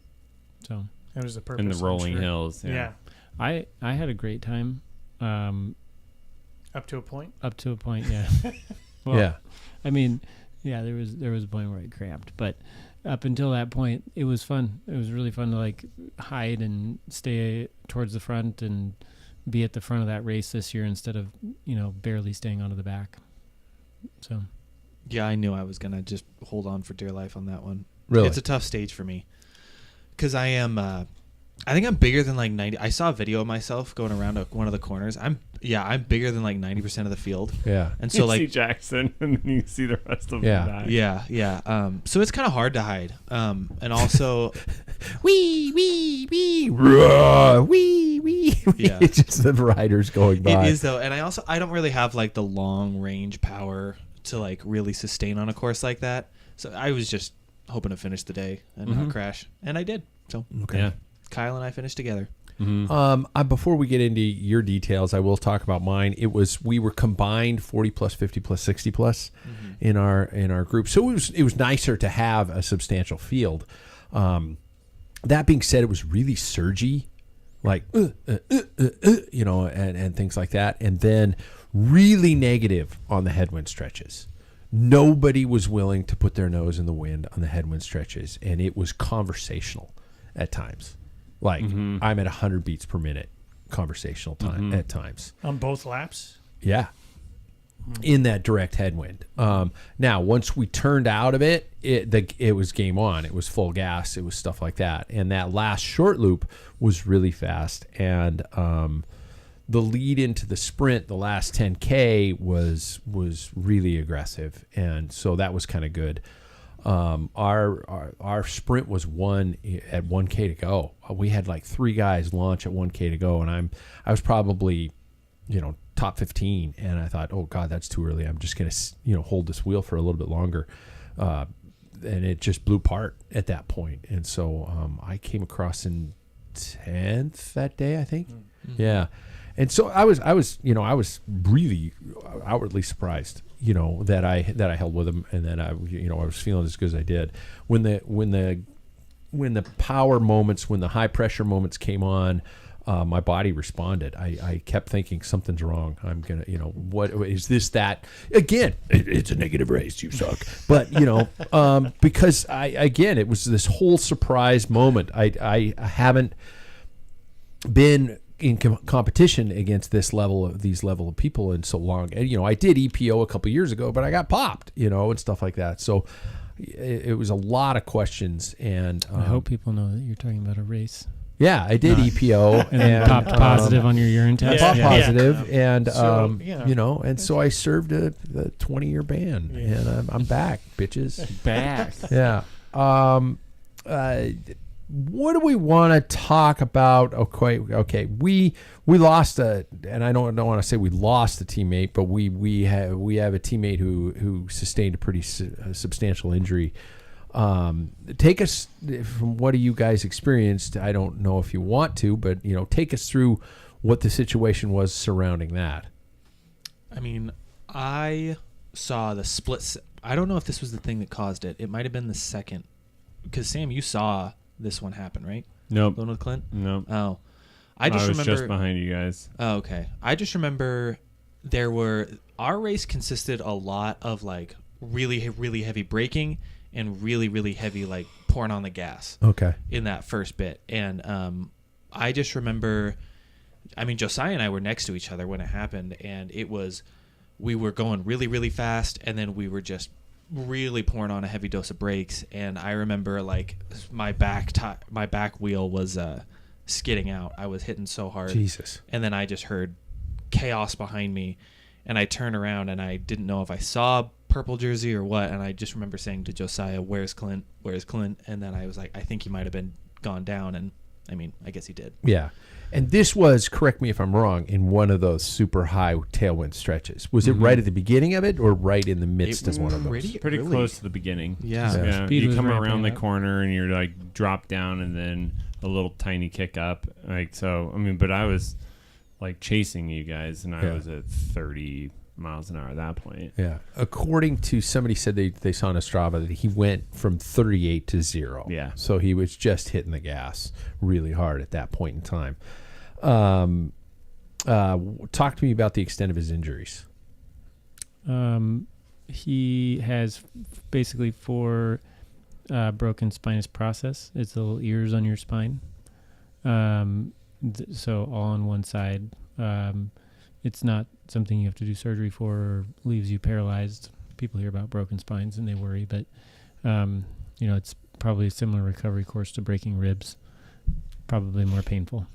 S2: So
S1: That was the purpose.
S6: In the
S1: I'm
S6: rolling
S1: sure.
S6: hills.
S1: Yeah.
S2: I had a great time.
S1: Up to a point.
S2: Up to a point, yeah. Well,
S3: Yeah.
S2: I mean, yeah, there was a point where I cramped, but up until that point, it was fun. It was really fun to like hide and stay towards the front and be at the front of that race this year instead of barely staying onto the back. So
S5: Yeah, I knew I was going to just hold on for dear life on that one.
S3: Really?
S5: It's a tough stage for me because I am I think I'm bigger than like 90. I saw a video of myself going around one of the corners. I'm bigger than like 90% of the field.
S3: Yeah.
S5: And so
S6: you
S5: like
S6: see Jackson, and then you see the rest of
S3: Yeah.
S6: them back.
S5: yeah. So it's kind of hard to hide. And also,
S3: Wee, wee, wee, wee, wee, wee.
S5: Yeah.
S3: It's just the riders going by.
S5: it is though. And I don't really have like the long range power to like really sustain on a course like that. So I was just hoping to finish the day and not crash, and I did. So
S3: Okay.
S6: Yeah.
S5: Kyle and I finished together.
S3: Before we get into your details, I will talk about mine. We were combined 40 plus, 50 plus, 60 plus in our group. So it was nicer to have a substantial field. That being said, it was really surgy, like you know, and things like that, and then really negative on the headwind stretches. Nobody was willing to put their nose in the wind on the headwind stretches, and it was conversational at times. Like I'm at 100 beats per minute conversational time at times.
S1: On both laps?
S3: Yeah. In that direct headwind. Now, once we turned out of it, it was game on. It was full gas. It was stuff like that. And that last short loop was really fast. And the lead into the sprint, the last 10K was really aggressive. And so that was kind of good. Our sprint was won at 1K to go. We had like 3 guys launch at 1K to go, and I was probably, top 15, and I thought, oh God, that's too early. I'm just gonna hold this wheel for a little bit longer, and it just blew apart at that point. And so I came across in 10th that day, I think. Yeah. And so I was really outwardly surprised, that I held with him, and that I was feeling as good as I did. When the power moments, when the high pressure moments came on, my body responded. I kept thinking something's wrong. I'm gonna, what is this? That again? It's a negative race. You suck. But because it was this whole surprise moment. I haven't been in competition against these level of people in so long. And I did EPO a couple years ago, but I got popped, and stuff like that. So it was a lot of questions. And
S2: I hope people know that you're talking about a race.
S3: Yeah, I did EPO
S2: and then popped positive on your urine test.
S3: Popped positive,
S1: Yeah.
S3: and
S1: So,
S3: and so I served a 20-year ban, and I'm back, bitches.
S6: Back.
S3: Yeah. What do we want to talk about? Okay. We lost and I don't want to say we lost a teammate, but we have a teammate who sustained a pretty substantial injury. Take us from what you guys experienced. I don't know if you want to, but take us through what the situation was surrounding that.
S5: I mean, I saw the split. I don't know if this was the thing that caused it. It might have been the second, because Sam, you saw this one happen, right?
S6: Nope.
S5: The one with Clint?
S6: Nope.
S5: Oh.
S6: I was
S5: remember
S6: just behind you guys.
S5: Oh, okay. I just remember our race consisted a lot of like really, really heavy braking and really, really heavy like pouring on the gas.
S3: Okay.
S5: In that first bit. And I just remember, Josiah and I were next to each other when it happened, and we were going really, really fast, and then we were just really pouring on a heavy dose of brakes. And I remember like my back wheel was skidding out. I was hitting so hard.
S3: Jesus.
S5: And then I just heard chaos behind me, and I turned around and I didn't know if I saw purple jersey or what, and I just remember saying to Josiah, where's Clint? And then I was like, I think he might have been gone down, and I guess he did.
S3: Yeah. And this was, correct me if I'm wrong, in one of those super high tailwind stretches. Was it right at the beginning of it or right in the midst of one of those?
S6: Pretty close to the beginning.
S5: Yeah.
S2: Speed
S6: You
S2: was
S6: come
S2: ramping
S6: around the
S2: up.
S6: corner and you're like drop down and then a little tiny kick up. Like, so, but I was like chasing you guys, and I was at 30 miles an hour at that point.
S3: Yeah. According to somebody said they saw on Strava that he went from 38 to 0.
S6: Yeah.
S3: So he was just hitting the gas really hard at that point in time. Talk to me about the extent of his injuries.
S2: He has basically 4 broken spinous process. It's the little ears on your spine. So all on one side. It's not something you have to do surgery for or leaves you paralyzed. People hear about broken spines and they worry, but it's probably a similar recovery course to breaking ribs. probably more painful.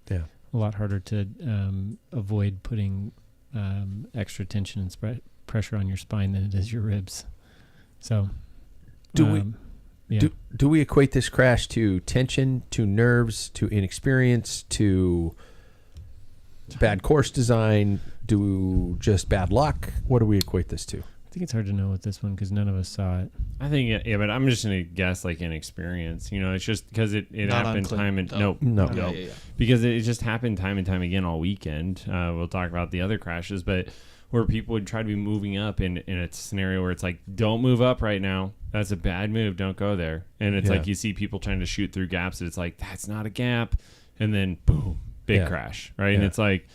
S3: Yeah.
S2: A lot harder to avoid putting extra tension and pressure on your spine than it is your ribs. So,
S3: do we equate this crash to tension, to nerves, to inexperience, to bad course design, to just bad luck? What do we equate this to?
S2: I think it's hard to know with this one because none of us saw it.
S6: I think, yeah, but I'm just going to guess like inexperience. You know, it's just because it happened time and no. Because it just happened time and time again all weekend. We'll talk about the other crashes, but where people would try to be moving up in a scenario where it's like, don't move up right now. That's a bad move. Don't go there. And it's like you see people trying to shoot through gaps. And it's like, that's not a gap. And then boom, big crash, right? And it's like,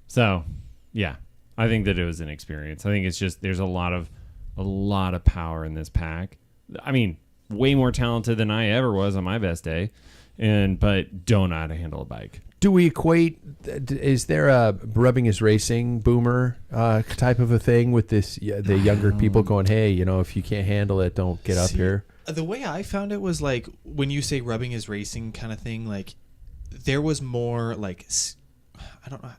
S6: so yeah. I think that it was an experience. I think it's just there's a lot of power in this pack. I mean, way more talented than I ever was on my best day, but don't know how to handle a bike.
S3: Do we equate? Is there a rubbing is racing boomer type of a thing with this? The younger people going, hey, you know, if you can't handle it, don't get up here.
S5: The way I found it was like when you say rubbing is racing kind of thing. Like there was more like. I don't know.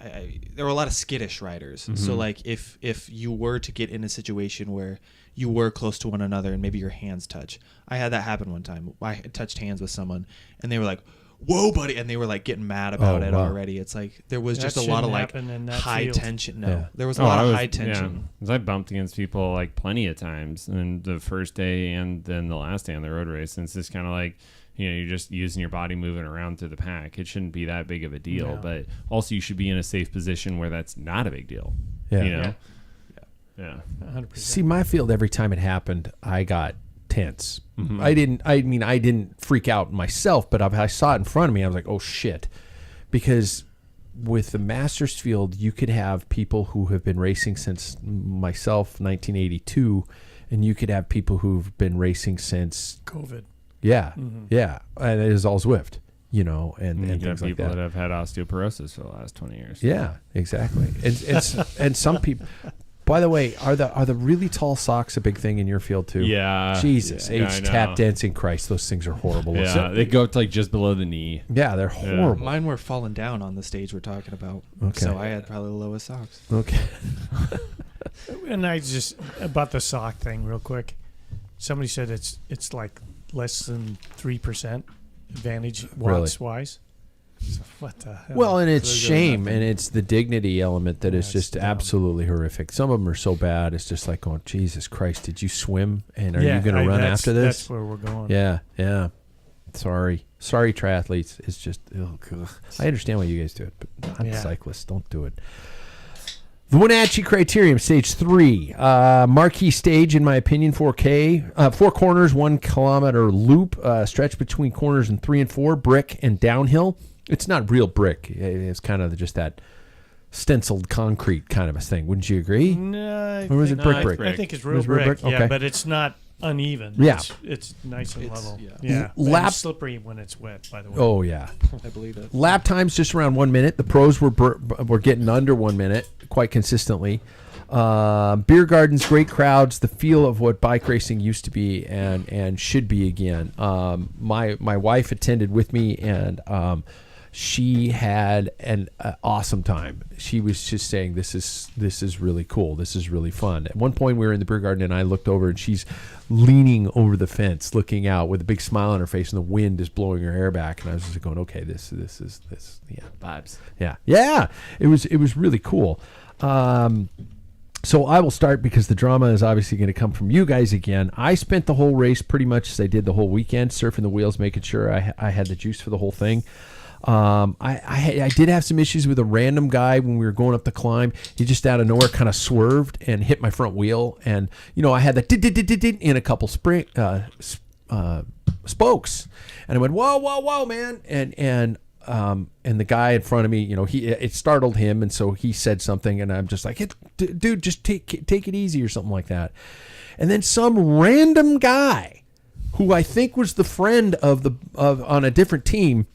S5: There were a lot of skittish riders. Mm-hmm. So like if you were to get in a situation where you were close to one another and maybe your hands touch. I had that happen one time. I touched hands with someone and they were like, whoa, buddy. And they were like getting mad about it already. It's like there was just a lot of like high tension. No, there was a lot of high tension.
S6: Yeah. I bumped against people like plenty of times and the first day and then the last day on the road race. And it's just kind of like, you know, you're just using your body moving around through the pack. It shouldn't be that big of a deal, but also you should be in a safe position where that's not a big deal. Yeah. You know? Yeah.
S3: 100%. See, my field, every time it happened, I got tense. Mm-hmm. I didn't freak out myself, but I saw it in front of me. I was like, oh shit. Because with the Masters field, you could have people who have been racing since myself, 1982, and you could have people who've been racing since
S1: COVID.
S3: Yeah, yeah, and it is all Zwift, you know, and things like
S6: people
S3: that.
S6: that have had osteoporosis for the last 20 years.
S3: Yeah, exactly. And some people. By the way, are the really tall socks a big thing in your field too?
S6: Yeah.
S3: Jesus, tap dancing, Christ, those things are horrible.
S6: Yeah, they go up to like just below the knee.
S3: Yeah, they're horrible.
S5: Mine were falling down on the stage we're talking about. Okay. So I had probably the lowest socks.
S3: Okay.
S1: And I just about the sock thing real quick. Somebody said it's like less than 3% advantage watts wise. So what the hell?
S3: Well, and it's shame, and it's the dignity element that is just absolutely horrific. Some of them are so bad, it's just like going, Jesus Christ, did you swim? And are you going to run after this?
S1: That's where we're going.
S3: Yeah, yeah. Sorry, triathletes. It's just, I understand why you guys do it, but I'm a cyclist. Don't do it. The Wenatchee Criterium, Stage 3. Marquee stage, in my opinion, 4K. 4 corners, 1 kilometer loop, stretch between corners in 3 and 4, brick and downhill. It's not real brick. It's kind of just that stenciled concrete kind of a thing. Wouldn't you agree?
S1: No.
S3: Or was it brick?
S1: I think it's real brick.
S3: Okay.
S1: Yeah, but it's not uneven.
S3: Yeah.
S1: It's nice and level.
S5: Yeah.
S1: And slippery when it's wet, by the way.
S3: Oh, yeah.
S5: I believe it.
S3: Lap times just around 1 minute. The pros were getting under 1 minute quite consistently. Beer gardens, great crowds, the feel of what bike racing used to be and should be again. My wife attended with me, and she had an awesome time. She was just saying, this is really cool. This is really fun. At one point, we were in the beer garden, and I looked over, and she's leaning over the fence, looking out with a big smile on her face, and the wind is blowing her hair back. And I was just going, okay, this is
S6: vibes.
S3: Yeah. It was really cool. So I will start because the drama is obviously going to come from you guys again. I spent the whole race pretty much as I did the whole weekend, surfing the wheels, making sure I had the juice for the whole thing. I did have some issues with a random guy when we were going up the climb. He just out of nowhere kind of swerved and hit my front wheel, and I had that in a couple spokes, and I went whoa man, and the guy in front of me, it startled him, and so he said something, and I'm just like, dude, just take it easy or something like that. And then some random guy, who I think was the friend on a different team,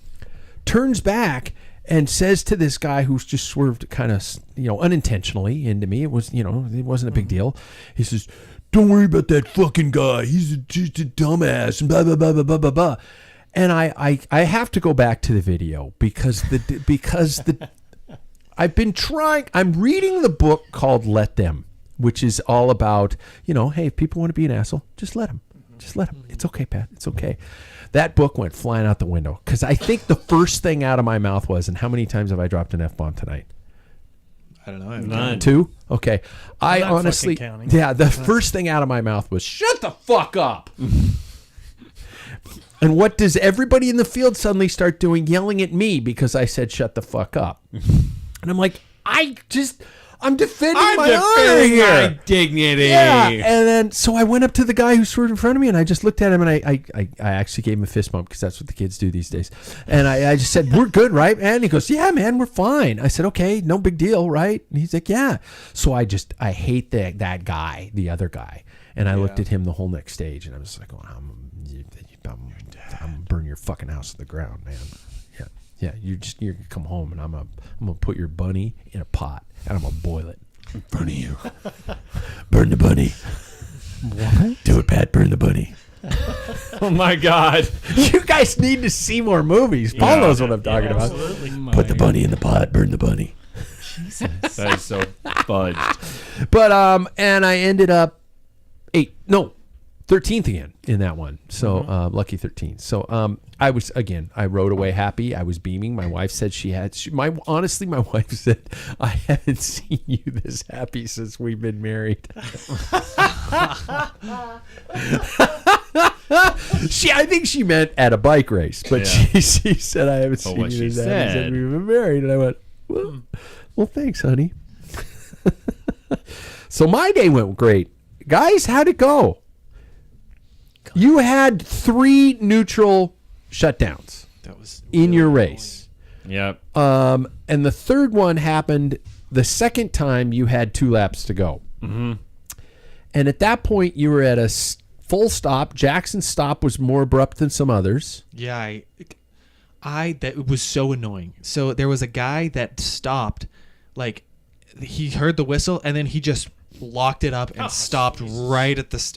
S3: turns back and says to this guy who's just swerved kind of, unintentionally into me. It was, it wasn't a big deal. He says, "Don't worry about that fucking guy. He's just a dumbass," and blah, blah, blah, blah, blah, blah, blah. And I have to go back to the video because I've been trying. I'm reading the book called Let Them, which is all about, hey, if people want to be an asshole, just let them. Just let them. It's okay, Pat. It's okay. That book went flying out the window because I think the first thing out of my mouth was, and how many times have I dropped an F-bomb tonight?
S5: I don't know. I've
S6: None.
S3: 2? Okay. I
S1: not
S3: honestly,
S1: fucking counting.
S3: yeah, the first thing out of my mouth was, shut the fuck up. And what does everybody in the field suddenly start doing? Yelling at me because I said, shut the fuck up. And I'm like, I'm defending my honor here.
S6: my dignity.
S3: Yeah, and then so I went up to the guy who stood in front of me, and I just looked at him, and I actually gave him a fist bump because that's what the kids do these days. And I just said, "We're good, right?" And he goes, "Yeah, man, we're fine." I said, "Okay, no big deal, right?" And he's like, "Yeah." So I hate that guy, the other guy, and I looked at him the whole next stage, and I was like, "Oh, I'm gonna burn your fucking house to the ground, man." Yeah, you're gonna come home, and I'm gonna put your bunny in a pot. And I'm going to boil it in front of you. Burn the bunny. What? Do it, Pat. Burn the bunny.
S6: Oh, my God.
S3: You guys need to see more movies. Paul knows what I'm talking about.
S1: Absolutely.
S3: Put the bunny in the pot. Burn the bunny.
S6: That is so fudged.
S3: But, and I ended up 13th again in that one. So, lucky 13. So, I rode away happy. I was beaming. My wife said honestly, my wife said, I haven't seen you this happy since we've been married. I think she meant at a bike race, but she said, I haven't seen
S6: what
S3: you
S6: she
S3: this happy since
S6: said.
S3: we've been married. And I went, well, thanks, honey. So my day went great. Guys, how'd it go? You had 3 neutral shutdowns
S5: That was
S3: in your race.
S6: Yep.
S3: And the third one happened the second time you had 2 laps to go.
S6: Mm-hmm.
S3: And at that point, you were at a full stop. Jackson's stop was more abrupt than some others.
S5: Yeah, that was so annoying. So there was a guy that stopped, like he heard the whistle and then he just locked it up and stopped right at the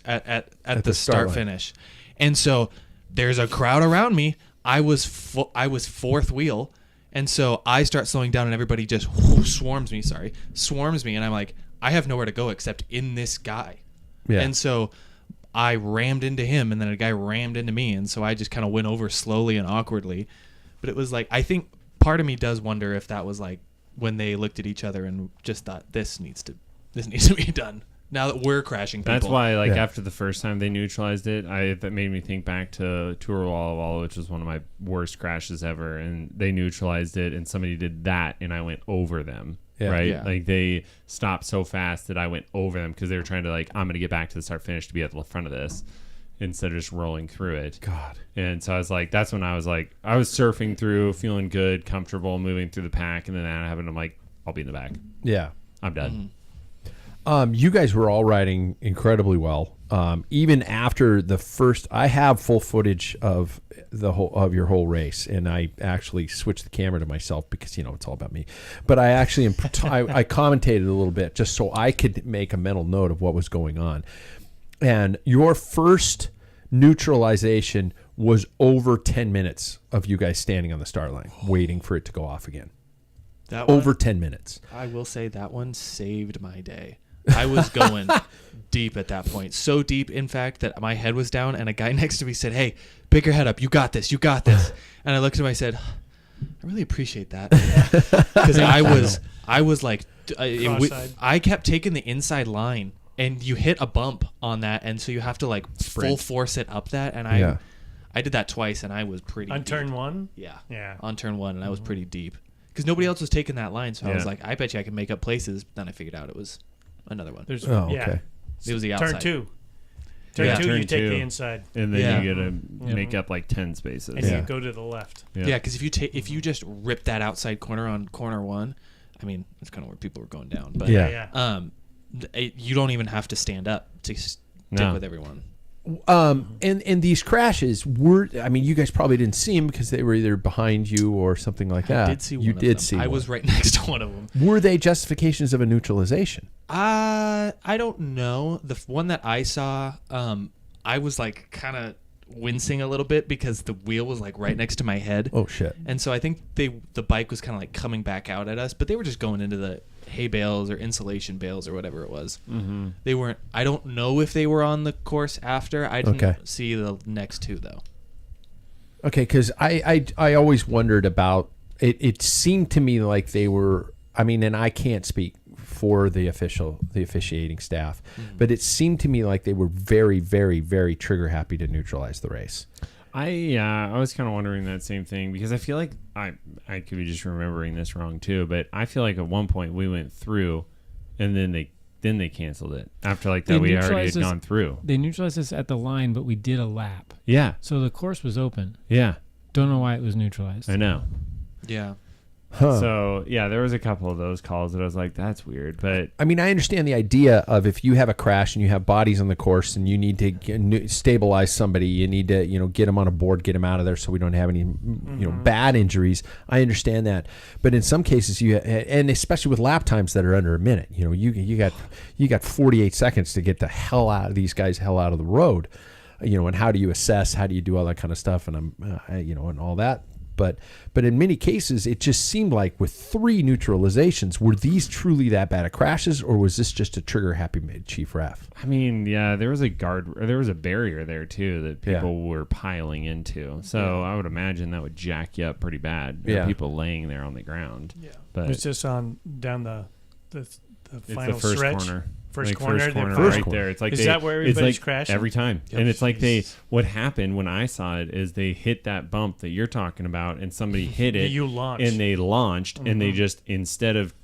S5: at the start finish. And so there's a crowd around me. I was fourth wheel, and so I start slowing down and everybody just swarms me, and I'm like, I have nowhere to go except in this guy.
S3: Yeah.
S5: And so I rammed into him, and then a guy rammed into me, and so I just kind of went over slowly and awkwardly. But it was like, I think part of me does wonder if that was like when they looked at each other and just thought, this needs to be done now that we're crashing people.
S6: That's why, after the first time they neutralized it, that made me think back to Tour Walla Walla, which was one of my worst crashes ever. And they neutralized it, and somebody did that, and I went over them.
S3: Yeah.
S6: Right?
S5: Yeah.
S6: Like, they stopped so fast that I went over them because they were trying to, I'm going to get back to the start finish to be at the front of this instead of just rolling through it.
S3: God.
S6: And so I was like, that's when I was surfing through, feeling good, comfortable, moving through the pack, and then that happened. I'm like, I'll be in the back.
S3: Yeah.
S6: I'm done.
S5: Mm-hmm.
S3: You guys were all riding incredibly well. Even after the first, I have full footage of your whole race, and I actually switched the camera to myself because it's all about me. But I actually I commentated a little bit just so I could make a mental note of what was going on. And your first neutralization was over 10 minutes of you guys standing on the start line, waiting for it to go off again.
S5: That one,
S3: Over 10 minutes.
S5: I will say that one saved my day. I was going deep at that point. So deep, in fact, that my head was down, and a guy next to me said, "Hey, pick your head up. You got this. You got this." And I looked at him, I said, I really appreciate that. Because I was like, I kept taking the inside line, and you hit a bump on that, and so you have to full force it up that. And I did that twice, and I was pretty
S1: On
S5: deep.
S1: turn 1?
S5: Yeah.
S1: Yeah.
S5: On turn 1, and I was pretty deep. Because nobody else was taking that line, so I was like, I bet you I can make up places. But then I figured out it was another one.
S1: There's,
S3: okay.
S5: It was the outside.
S1: Turn 2. Turn
S5: Yeah.
S1: 2,
S6: Turn
S1: you take
S6: 2.
S1: the inside.
S6: And then
S5: Yeah.
S6: you get to make up 10 spaces.
S1: And you go to the left.
S5: Yeah, because if you just rip that outside corner on corner 1, I mean, that's kind of where people were going down. But
S3: Yeah.
S5: you don't even have to stand up to stick with everyone.
S3: And these crashes you guys probably didn't see them because they were either behind you or something like that.
S5: I did see one
S3: You
S5: of
S3: did
S5: them.
S3: see
S5: I
S3: one.
S5: was right next to one of them.
S3: Were they justifications of a neutralization?
S5: I don't know. The one that I saw, I was kind of wincing a little bit because the wheel was like right next to my head.
S3: Oh shit.
S5: And so I think the bike was kind of like coming back out at us, but they were just going into the hay bales or insulation bales or whatever it was.
S6: Mm-hmm.
S5: They weren't. I don't know if they were on the course after. I didn't see the next two though.
S3: Okay, because I always wondered about it. It seemed to me like they were. I mean, and I can't speak for the officiating staff, but it seemed to me like they were very, very, very trigger happy to neutralize the race.
S6: I was kind of wondering that same thing because I feel like I could be just remembering this wrong too, but I feel like at one point we went through, and then they canceled it after like that we already had gone through.
S2: They neutralized us at the line, but we did a lap.
S6: Yeah.
S2: So the course was open.
S6: Yeah.
S2: Don't know why it was neutralized.
S6: I know.
S5: Yeah.
S3: Huh.
S6: So yeah, there was a couple of those calls that I was like, that's weird. But
S3: I mean, I understand the idea of if you have a crash and you have bodies on the course and you need to stabilize somebody, you need to get them on a board, get them out of there so we don't have any bad injuries. I understand that, but in some cases and especially with lap times that are under a minute, you got 48 seconds to get the hell out of the road, and how do you assess? How do you do all that kind of stuff? And and all that. But in many cases, it just seemed like with 3 neutralizations, were these truly that bad of crashes, or was this just a trigger-happy chief ref?
S6: I mean, yeah, there was a barrier there too that people were piling into. So I would imagine that would jack you up pretty bad. People laying there on the ground.
S1: Yeah,
S6: but
S1: it was just down the final
S6: it's the first
S1: stretch.
S6: corner.
S1: First
S6: corner
S1: right
S6: there. It's like
S1: is that where everybody's crashing?
S6: Every time.
S5: Yep.
S6: And it's like what happened when I saw it is they hit that bump that you're talking about and somebody hit it.
S1: You launched.
S6: And they launched and they just, instead of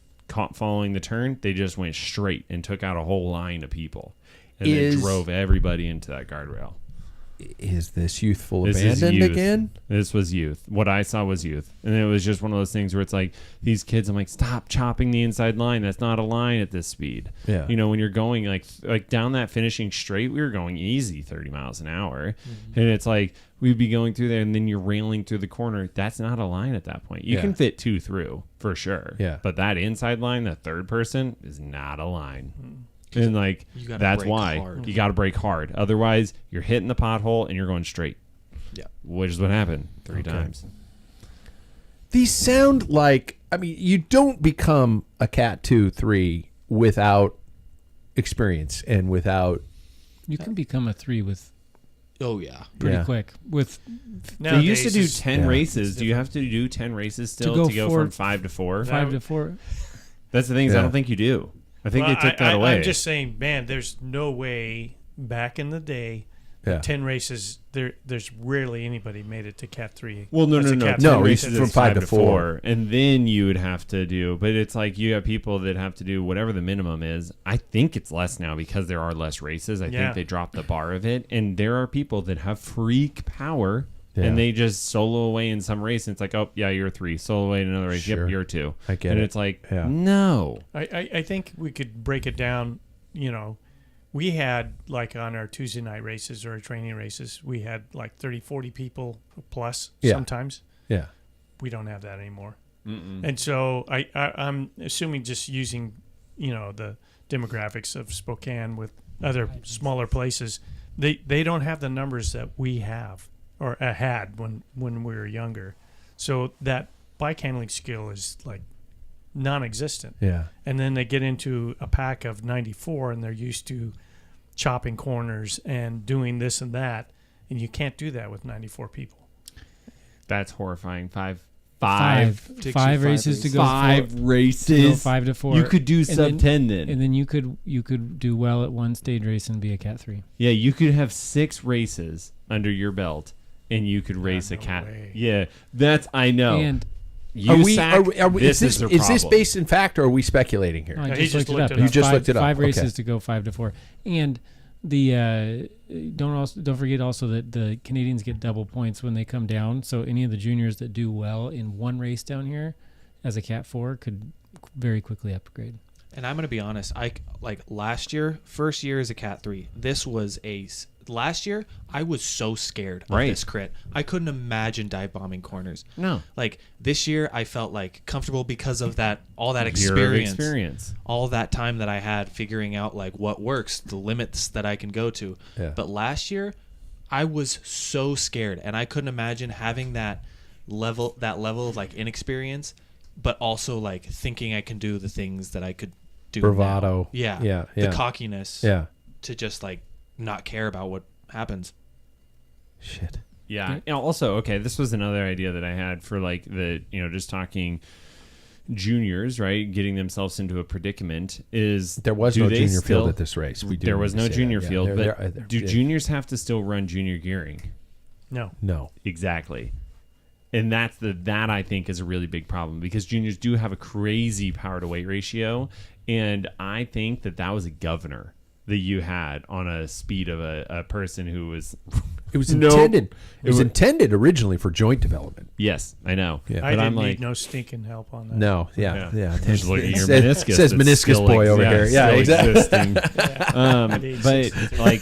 S6: following the turn, they just went straight and took out a whole line of people. And they drove everybody into that guardrail.
S3: Is this youthful abandoned again?
S6: This was youth. What I saw was youth. And it was just one of those things where it's like, these kids, I'm like, stop chopping the inside line. That's not a line at this speed.
S3: Yeah.
S6: When you're going like down that finishing straight, we were going easy 30 miles an hour. And it's like, we'd be going through there and then you're railing through the corner. That's not a line at that point. You can fit 2 through for sure.
S3: Yeah.
S6: But that inside line, the third person, is not a line. And that's why you got to brake hard. Otherwise, you're hitting the pothole and you're going straight.
S5: Yeah.
S6: Which is what happened 3 times.
S3: These sound like, you don't become a Cat 2, 3 without experience and without.
S2: You can become a 3 with pretty quick. With
S6: they used to do 10 races. Do you have to do 10 races still to go from 5 to 4?
S2: 5 to 4.
S6: That's the thing is I don't think you do. I think they took that away.
S1: I'm just saying, man, there's no way back in the day, 10 races, there's rarely anybody made it to Cat 3.
S6: Well, no.
S3: 10 races from 5 to 4.
S6: And then you would have to do, but it's like you have people that have to do whatever the minimum is. I think it's less now because there are less races. I think they dropped the bar of it. And there are people that have freak power. Yeah. And they just solo away in some race, and it's like, oh, yeah, you're 3. Solo away in another race. Sure. Yep, you're 2.
S3: I get
S6: and
S3: it.
S6: It's like, no.
S1: I think we could break it down. We had, like, on our Tuesday night races or our training races, we had, like, 30, 40 people plus sometimes.
S3: Yeah.
S1: We don't have that anymore. Mm-mm. And so I'm assuming just using, the demographics of Spokane with other smaller places, they don't have the numbers that we have. Or had when we were younger. So that bike handling skill is like non-existent.
S3: Yeah.
S1: And then they get into a pack of 94 and they're used to chopping corners and doing this and that. And you can't do that with 94 people.
S6: That's horrifying. Five
S2: races to go.
S6: 5 races.
S2: To go 5 to 4.
S6: You could do sub 10 then.
S2: And then you could do well at one stage race and be a Cat 3.
S6: Yeah, you could have 6 races under your belt. And you could race a cat.
S1: Way.
S6: Yeah, I know.
S2: And
S3: is this based in fact, or are we speculating here?
S2: I
S1: just looked it up.
S3: You just looked it up.
S2: 5 races to go 5 to 4. And the don't forget also that the Canadians get double points when they come down. So any of the juniors that do well in one race down here as a Cat 4 could very quickly upgrade.
S5: And I'm going to be honest, last year, first year as a Cat 3, this was last year, I was so scared of this crit. I couldn't imagine dive bombing corners.
S6: No.
S5: Like this year, I felt like comfortable because of all that
S6: experience,
S5: all that time that I had figuring out like what works, the limits that I can go to.
S3: Yeah.
S5: But last year, I was so scared, and I couldn't imagine having that level of like inexperience, but also like thinking I can do the things that I could do.
S3: Bravado.
S5: Now. Yeah.
S3: Yeah.
S5: The cockiness.
S3: Yeah.
S5: To just like not care about what happens.
S3: Shit.
S6: Yeah. And also, okay, this was another idea that I had for like the, just talking juniors, right? Getting themselves into a predicament is
S3: There was no junior field at this race.
S6: There was no junior field, but do
S3: yeah.
S6: juniors have to still run junior gearing?
S1: No.
S6: Exactly. And that I think is a really big problem because juniors do have a crazy power to weight ratio. And I think that was a governor that you had on a speed of a person who was...
S3: It was intended. It was intended originally for joint development.
S6: Yes, I know.
S3: Yeah.
S1: I didn't need no stinking help on that.
S3: No, yeah.
S6: Just look at your
S3: It
S6: meniscus.
S3: says meniscus boy over here. Yeah, exactly.
S6: But like,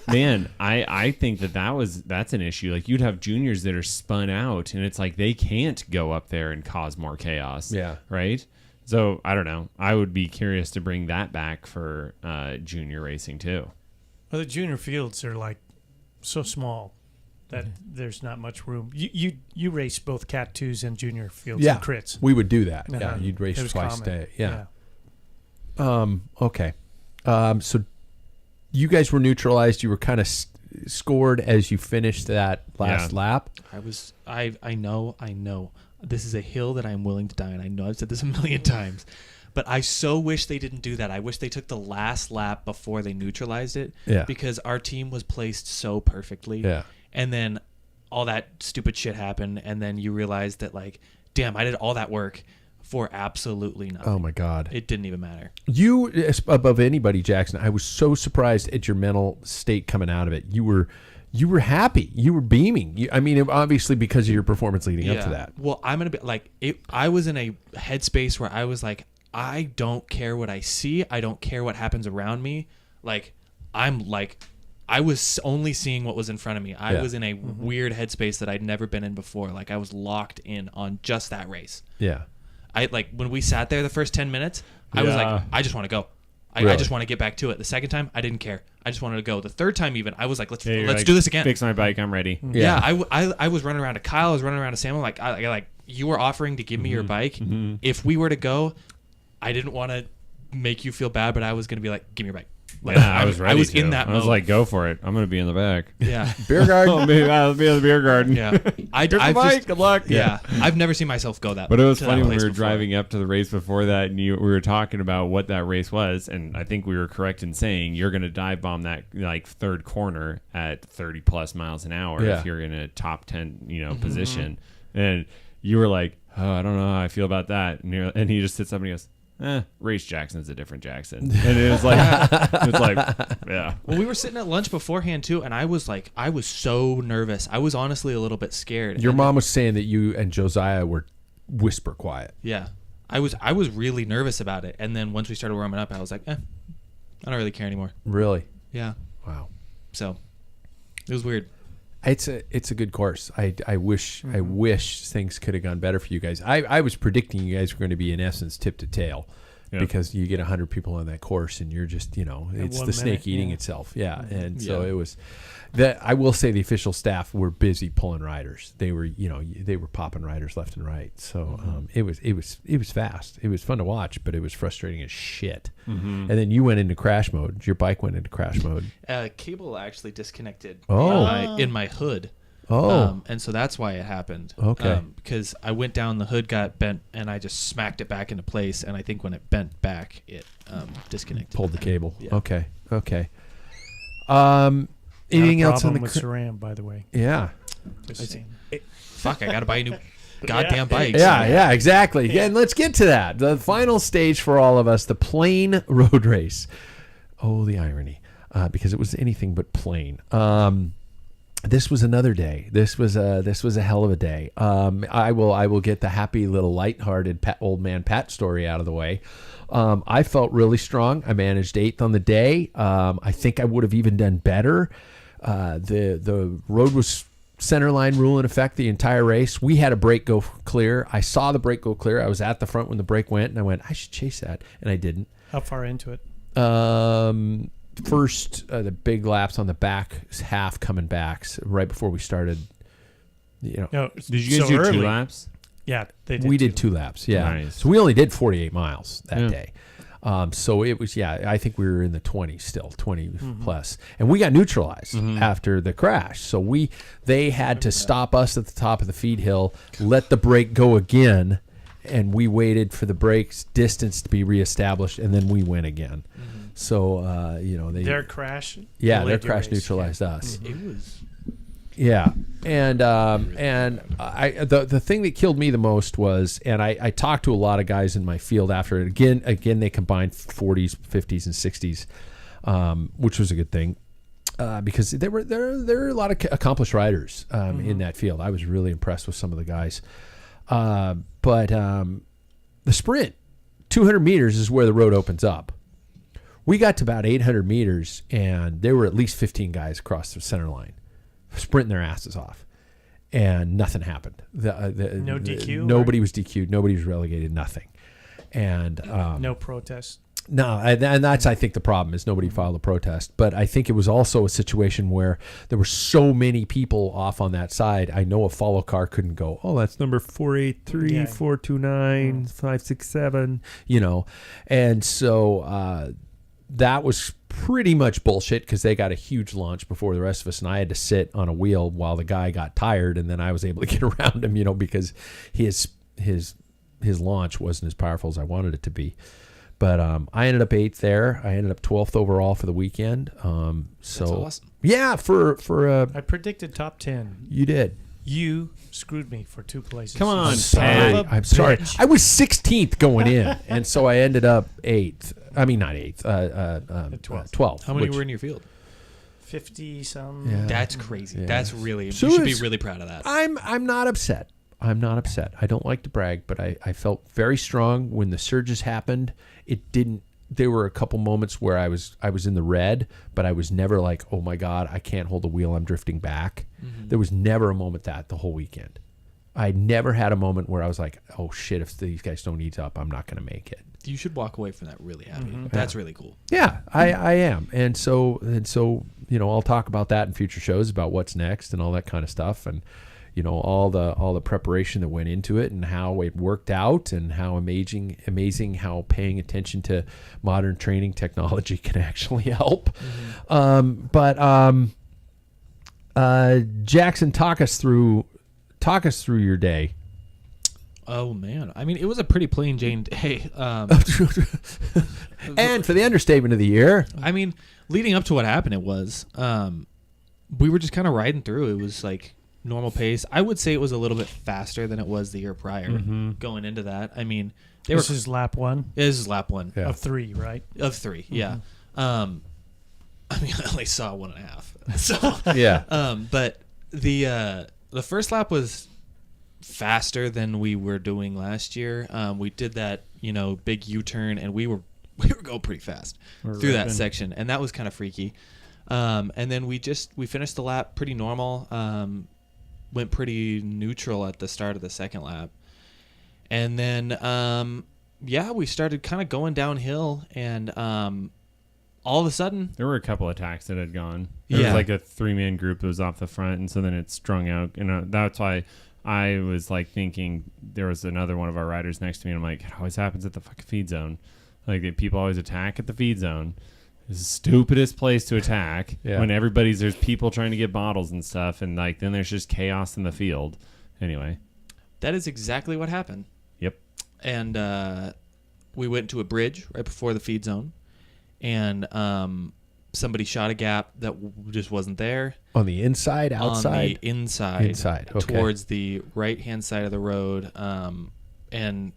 S6: man, I think that's an issue. Like you'd have juniors that are spun out, and it's like they can't go up there and cause more chaos.
S3: Yeah.
S6: Right. So I don't know. I would be curious to bring that back for junior racing too.
S1: Well, the junior fields are like so small that there's not much room. You race both Cat 2s and junior fields and crits.
S3: We would do that.
S1: Uh-huh.
S3: Yeah, you'd race twice a day. Yeah. Okay. So you guys were neutralized. You were kind of scored as you finished that last lap.
S5: I know. This is a hill that I'm willing to die on. I know I've said this a million times. But I so wish they didn't do that. I wish they took the last lap before they neutralized it.
S3: Yeah.
S5: Because our team was placed so perfectly.
S3: Yeah.
S5: And then all that stupid shit happened. And then you realize that, like, damn, I did all that work for absolutely nothing.
S3: Oh, my God.
S5: It didn't even matter.
S3: You, above anybody, Jackson, I was so surprised at your mental state coming out of it. You were happy. You were beaming. Obviously because of your performance leading up to that.
S5: Well, I'm going to be, like, I was in a headspace where I was like, I don't care what I see. I don't care what happens around me. Like, I was only seeing what was in front of me. I was in a weird headspace that I'd never been in before. Like, I was locked in on just that race.
S3: Yeah.
S5: When we sat there the first 10 minutes, I was like, I just want to go. I just want to get back to it. The second time, I didn't care. I just wanted to go. The third time even, I was like, let's do this again.
S6: Fix my bike. I'm ready.
S5: Yeah. I was running around to Kyle. I was running around to Sam. I'm like, you were offering to give me your bike. If we were to go, I didn't want to make you feel bad, but I was going to be like, give me your bike. Like,
S6: I was ready.
S5: I was in that mode.
S6: I was like, go for it. I'm going to be in the back.
S5: Yeah.
S3: Beer garden.
S6: I'll be in the beer garden.
S5: Yeah.
S6: Good luck.
S5: Yeah. I've never seen myself go that.
S6: But it was funny when we were
S5: before.
S6: driving up to the race before that, and we were talking about what that race was, and I think we were correct in saying you're going to dive bomb that like third corner at 30 plus miles an hour if you're in a top 10 position, and you were like, oh, I don't know how I feel about that, and he just sits up and he goes, race Jackson's a different Jackson. And it was like, yeah.
S5: Well, we were sitting at lunch beforehand too, and I was so nervous. I was honestly a little bit scared.
S3: Your mom was saying that you and Josiah were whisper quiet.
S5: Yeah. I was really nervous about it. And then once we started warming up, I was like, I don't really care anymore.
S3: Really?
S5: Yeah.
S3: Wow.
S5: So it was weird.
S3: It's a good course. I wish things could have gone better for you guys. I was predicting you guys were going to be in essence tip to tail, because you get 100 people on that course and you're just it's the snake eating itself. Yeah, and so it was. That I will say the official staff were busy pulling riders. They were popping riders left and right. So it was fast. It was fun to watch, but it was frustrating as shit. And then you went into crash mode. Your bike went into crash mode.
S5: Cable actually disconnected in my hood. And so that's why it happened.
S3: Okay.
S5: Because I went down, the hood got bent, and I just smacked it back into place. And I think when it bent back, it disconnected.
S3: Pulled the cable.
S5: Yeah.
S3: Okay. Anything else on the
S1: with SRAM, by the way?
S3: Yeah.
S1: Just saying.
S5: Fuck, I got to buy a new goddamn bike.
S3: Yeah, exactly. Yeah, and let's get to that. The final stage for all of us, the plain road race. Oh, the irony. Because it was anything but plain. This was another day. This was a hell of a day. I will get the happy little lighthearted old man Pat story out of the way. I felt really strong. I managed 8th on the day. I think I would have even done better. The road was center line rule in effect the entire race. We had a brake go clear. I saw the brake go clear. I was at the front when the brake went, and I went, I should chase that, and I didn't.
S1: How far into it?
S3: the big laps on the back half coming back right before we started.
S1: No,
S6: Did you guys do
S1: early.
S6: 2 laps?
S1: Yeah, they did.
S3: We did 2 laps. Yeah.
S6: Nice.
S3: So we only did 48 miles that
S6: Yeah.
S3: day. So it was, I think we were in the 20s still, 20 plus. And we got neutralized after the crash. So they had to stop us at the top of the feed hill, let the brake go again, and we waited for the brake's distance to be reestablished, and then we went again. So,
S1: Their crash.
S3: their
S1: delayed
S3: crash
S1: your race.
S3: neutralized us.
S5: It was.
S3: Yeah, and the thing that killed me the most was, and I talked to a lot of guys in my field after it. Again, they combined 40s, 50s, and 60s, which was a good thing because there are a lot of accomplished riders in that field. I was really impressed with some of the guys, but the sprint, 200 meters is where the road opens up. We got to about 800 meters, and there were at least 15 guys across the center line, sprinting their asses off, and nothing happened.
S1: No DQ?
S3: Nobody was DQ'd. Nobody was relegated. Nothing. And
S1: No protest.
S3: no, and that's, I think, the problem is nobody filed a protest. But I think it was also a situation where there were so many people off on that side. I know a follow car couldn't go, oh, that's number 483,
S1: Yeah.
S3: 429, 567, And so that was pretty much bullshit because they got a huge launch before the rest of us, and I had to sit on a wheel while the guy got tired, and then I was able to get around him, because his launch wasn't as powerful as I wanted it to be. But I ended up 8th there. I ended up 12th overall for the weekend. So
S5: That's awesome.
S3: yeah, for
S1: I predicted top 10.
S3: you did.
S1: You screwed me for 2 places.
S6: Come on,
S1: You
S6: Son
S1: son
S6: of
S1: of a
S3: I'm sorry.
S1: bitch.
S3: I was 16th going in, and so I ended up 8th. I mean, not 8th.
S1: 12th.
S3: 12th.
S5: How many
S3: which-
S5: were in your field?
S1: 50 some.
S3: Yeah.
S5: That's crazy.
S3: Yeah.
S5: That's really.
S3: So
S5: you should be
S3: it's-
S5: really proud of that.
S3: I'm not upset. I'm not upset. I don't like to brag, but I felt very strong when the surges happened. It didn't. There were a couple moments where I was in the red, but I was never like, oh my God, I can't hold the wheel. I'm drifting back. There was never a moment the whole weekend. I never had a moment where I was like, oh shit, if these guys don't eat up, I'm not going to make it.
S5: You should walk away from that really happy. That's really cool.
S3: Yeah, I am. And so, I'll talk about that in future shows about what's next and all that kind of stuff. And, all the preparation that went into it and how it worked out and how amazing how paying attention to modern training technology can actually help. Jackson, talk us through your day.
S5: Oh man, I mean, it was a pretty plain Jane day.
S3: And for the understatement of the year,
S5: I mean, leading up to what happened, it was we were just kind of riding through. It was like normal pace. I would say it was a little bit faster than it was the year prior. Going into that, I mean,
S1: This is lap 1
S5: this is lap 1
S3: Yeah.
S1: of 3, right?
S5: of 3. Yeah. I mean, I only saw 1.5. So
S3: yeah,
S5: but the first lap was faster than we were doing last year. We did that, big U-turn, and we were going pretty fast through that section, and that was kind of freaky. And then we finished the lap pretty normal. Went pretty neutral at the start of the second lap, and then we started kind of going downhill, and all of a sudden
S6: There were a couple attacks that had gone. There
S5: Yeah.
S6: was like a 3-man group that was off the front, and so then it strung out. And that's why I was like thinking there was another one of our riders next to me, and I'm like, it always happens at the fucking feed zone. Like people always attack at the feed zone. It's the stupidest place to attack when there's people trying to get bottles and stuff, and like then there's just chaos in the field. Anyway,
S5: that is exactly what happened.
S6: Yep.
S5: And we went to a bridge right before the feed zone, and somebody shot a gap that just wasn't there.
S3: on the inside, outside,
S5: On the inside,
S3: okay.
S5: towards the right-hand side of the road. And,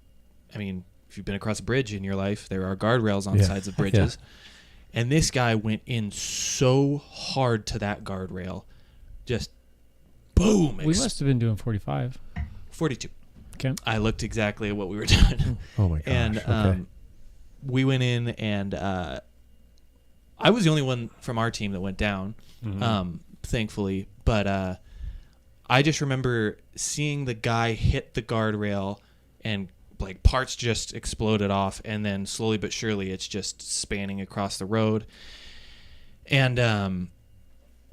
S5: I mean, if you've been across a bridge in your life, there are guardrails on sides of bridges. And this guy went in so hard to that guardrail. Just boom.
S2: We must have been doing 45.
S5: 42.
S2: Okay.
S5: I looked exactly at what we were doing.
S3: Oh my gosh.
S5: And
S3: okay.
S5: we went in, and I was the only one from our team that went down, thankfully. But I just remember seeing the guy hit the guardrail, and like parts just exploded off, and then slowly but surely it's just spanning across the road. And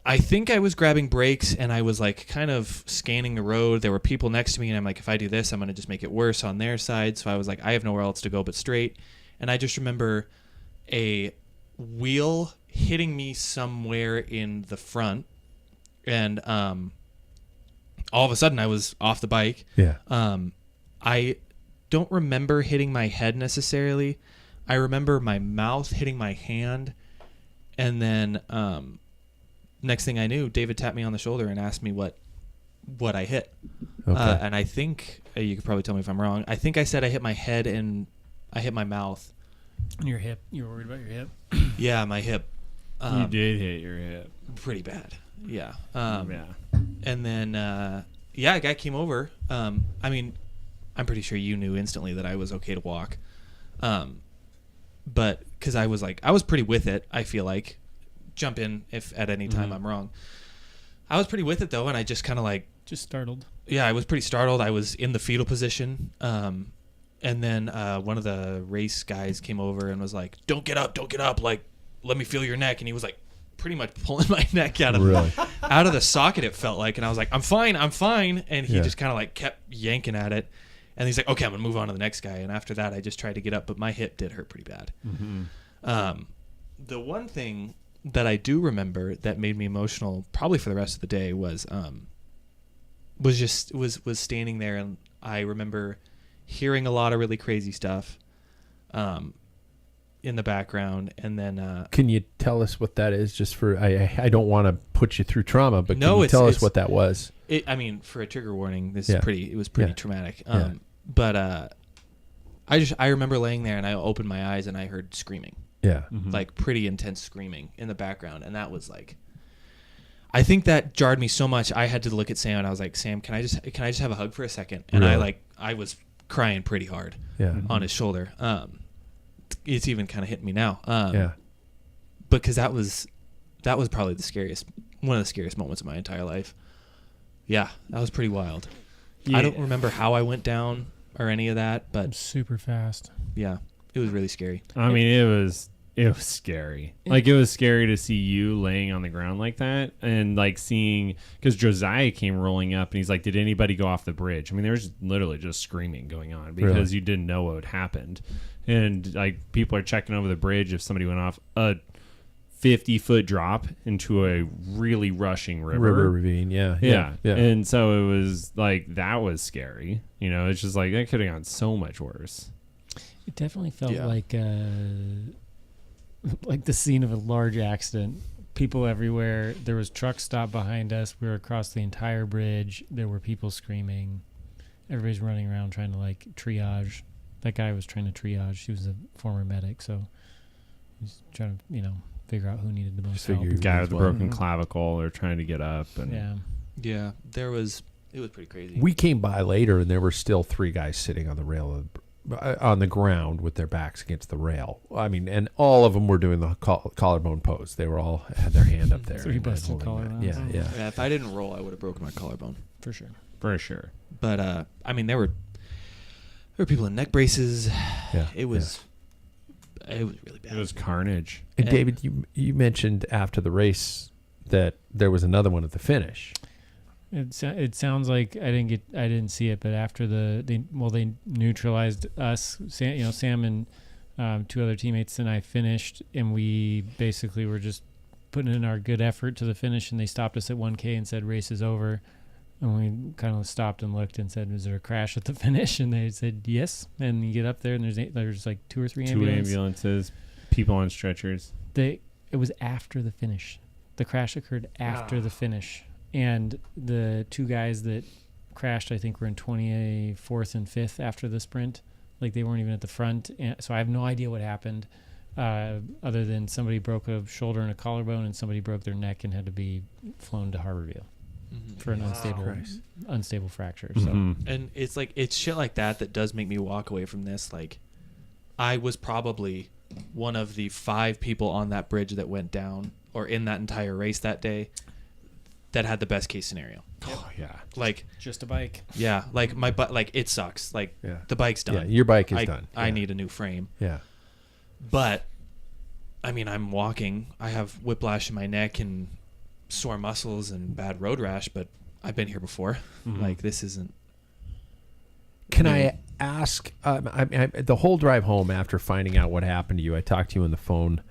S5: I think I was grabbing brakes and I was like kind of scanning the road. There were people next to me and I'm like, if I do this, I'm going to just make it worse on their side. So I was like, I have nowhere else to go but straight. And I just remember a wheel hitting me somewhere in the front. And all of a sudden I was off the bike.
S3: Yeah.
S5: I don't remember hitting my head necessarily. I remember my mouth hitting my hand. And then next thing I knew, David tapped me on the shoulder and asked me what I hit.
S3: Okay.
S5: And I think, you could probably tell me if I'm wrong, I think I said I hit my head and I hit my mouth.
S2: And your hip. You were worried about your hip?
S5: Yeah, my hip.
S6: You did hit your hip.
S5: Pretty bad. Yeah.
S6: Yeah.
S5: And then, a guy came over. I mean, I'm pretty sure you knew instantly that I was okay to walk. But because I was pretty with it, I feel like. Jump in if at any time I'm wrong. I was pretty with it though, and I just kind of like...
S2: Just startled.
S5: Yeah, I was pretty startled. I was in the fetal position. And then one of the race guys came over and was like, don't get up. Like, let me feel your neck. And he was like pretty much pulling my neck out of the socket, it felt like. And I was like, I'm fine. And he just kind of like kept yanking at it. And he's like, okay, I'm going to move on to the next guy. And after that, I just tried to get up, but my hip did hurt pretty bad. Mm-hmm. The one thing that I do remember that made me emotional probably for the rest of the day was standing there, and I remember hearing a lot of really crazy stuff in the background. And then
S3: can you tell us what that is? Just for I don't want to put you through trauma, but can you tell us what that was?
S5: I mean, for a trigger warning, this is it was pretty traumatic. But I remember laying there and I opened my eyes and I heard screaming.
S3: Yeah.
S5: Mm-hmm. Like pretty intense screaming in the background. And that was like, I think that jarred me so much. I had to look at Sam and I was like, Sam, can I just have a hug for a second? And I was crying pretty hard on his shoulder. It's even kind of hitting me now. Because that was probably one of the scariest moments of my entire life. Yeah, that was pretty wild. Yeah. I don't remember how I went down or any of that, but
S2: super fast.
S5: Yeah, it was really scary.
S6: I mean, it was scary. Like, it was scary to see you laying on the ground like that, and like seeing, because Josiah came rolling up and he's like, did anybody go off the bridge? I mean, there was literally just screaming going on because you didn't know what had happened. And like, people are checking over the bridge if somebody went off a 50-foot drop into a really rushing river
S3: ravine.
S6: Yeah. And so it was like, that was scary. You know, it's just like, that could have gone so much worse.
S2: It definitely felt like the scene of a large accident. People everywhere. There was trucks stopped behind us. We were across the entire bridge. There were people screaming. Everybody's running around trying to like triage. That guy was trying to triage. He was a former medic, so he's trying to, figure out who needed the most help.
S6: The guy with the broken clavicle, they're trying to get up. And
S5: yeah, it was pretty crazy.
S3: We came by later, and there were still 3 guys sitting on the rail on the ground with their backs against the rail. I mean, and all of them were doing the collarbone pose. They were all had their hand up there.
S2: 3 busted collarbones.
S3: Yeah.
S5: If I didn't roll, I would have broken my collarbone
S2: for sure.
S5: But I mean, there were people in neck braces. Yeah, it was really bad.
S6: It was carnage.
S3: And David, you mentioned after the race that there was another one at the finish.
S2: It sounds like I didn't see it, but after they neutralized us. Sam and 2 other teammates and I finished, and we basically were just putting in our good effort to the finish, and they stopped us at 1K and said race is over, and we kind of stopped and looked and said, "Was there a crash at the finish?" And they said yes. And you get up there and there's like 2 or 3
S6: ambulances, people on stretchers.
S2: It was after the finish. The crash occurred after the finish. And the 2 guys that crashed, I think, were in 24th and 5th after the sprint. Like, they weren't even at the front. And so I have no idea what happened, other than somebody broke a shoulder and a collarbone, and somebody broke their neck and had to be flown to Harborview for an unstable fracture. So,
S5: and it's like, it's shit like that does make me walk away from this. Like, I was probably one of the 5 people on that bridge that went down, or in that entire race that day, that had the best case scenario.
S6: Oh yeah,
S2: like just a bike.
S5: Yeah, like my butt, like it sucks. Like the bike's done.
S3: Yeah, your bike is done.
S5: I need a new frame.
S3: Yeah,
S5: but I mean, I'm walking. I have whiplash in my neck and sore muscles and bad road rash, but I've been here before. Like, this isn't.
S3: Can I ask, the whole drive home after finding out what happened to you, I talked to you on the phone,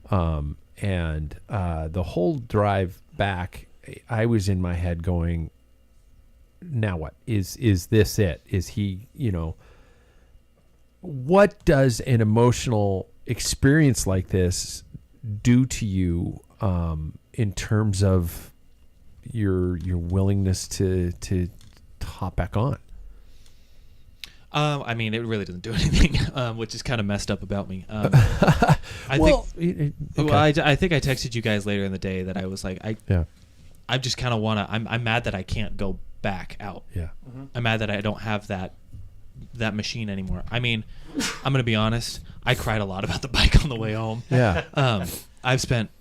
S3: and the whole drive back, I was in my head going, now what? Is this it? Is he, what does an emotional experience like this do to you in terms of your willingness to hop back on?
S5: I mean, it really doesn't do anything, which is kind of messed up about me. I think I texted you guys later in the day that I was like, I just kind of want to. I'm mad that I can't go back out.
S3: Yeah,
S5: I'm mad that I don't have that machine anymore. I mean, I'm gonna be honest. I cried a lot about the bike on the way home.
S3: Yeah.
S5: I've spent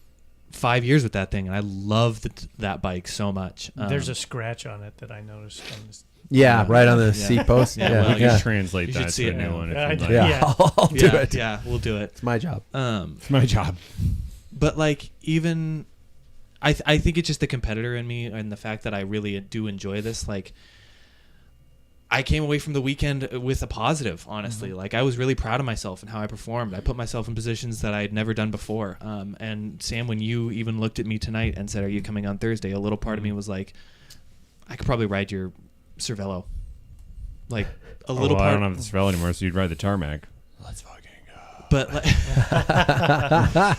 S5: 5 years with that thing, and I love that bike so much.
S1: There's a scratch on it that I noticed on this.
S3: Yeah, right on the seat post.
S5: Well,
S6: You can translate
S5: You should
S6: that
S5: see
S6: to a
S5: it
S6: new
S5: now.
S6: one.
S1: Yeah,
S6: If you'd
S1: I-
S6: like.
S3: Yeah, I'll do it.
S5: Yeah, we'll do it.
S3: It's my job.
S6: It's my job.
S5: But like, even I think it's just the competitor in me and the fact that I really do enjoy this. Like, I came away from the weekend with a positive, honestly. Like, I was really proud of myself and how I performed. I put myself in positions that I had never done before. And Sam, when you even looked at me tonight and said, "Are you coming on Thursday?" a little part of me was like, I could probably ride your Cervelo. Like, a little
S6: I
S5: part.
S6: don't have the Cervelo anymore, so you'd ride the tarmac.
S5: Let's fucking go. But like,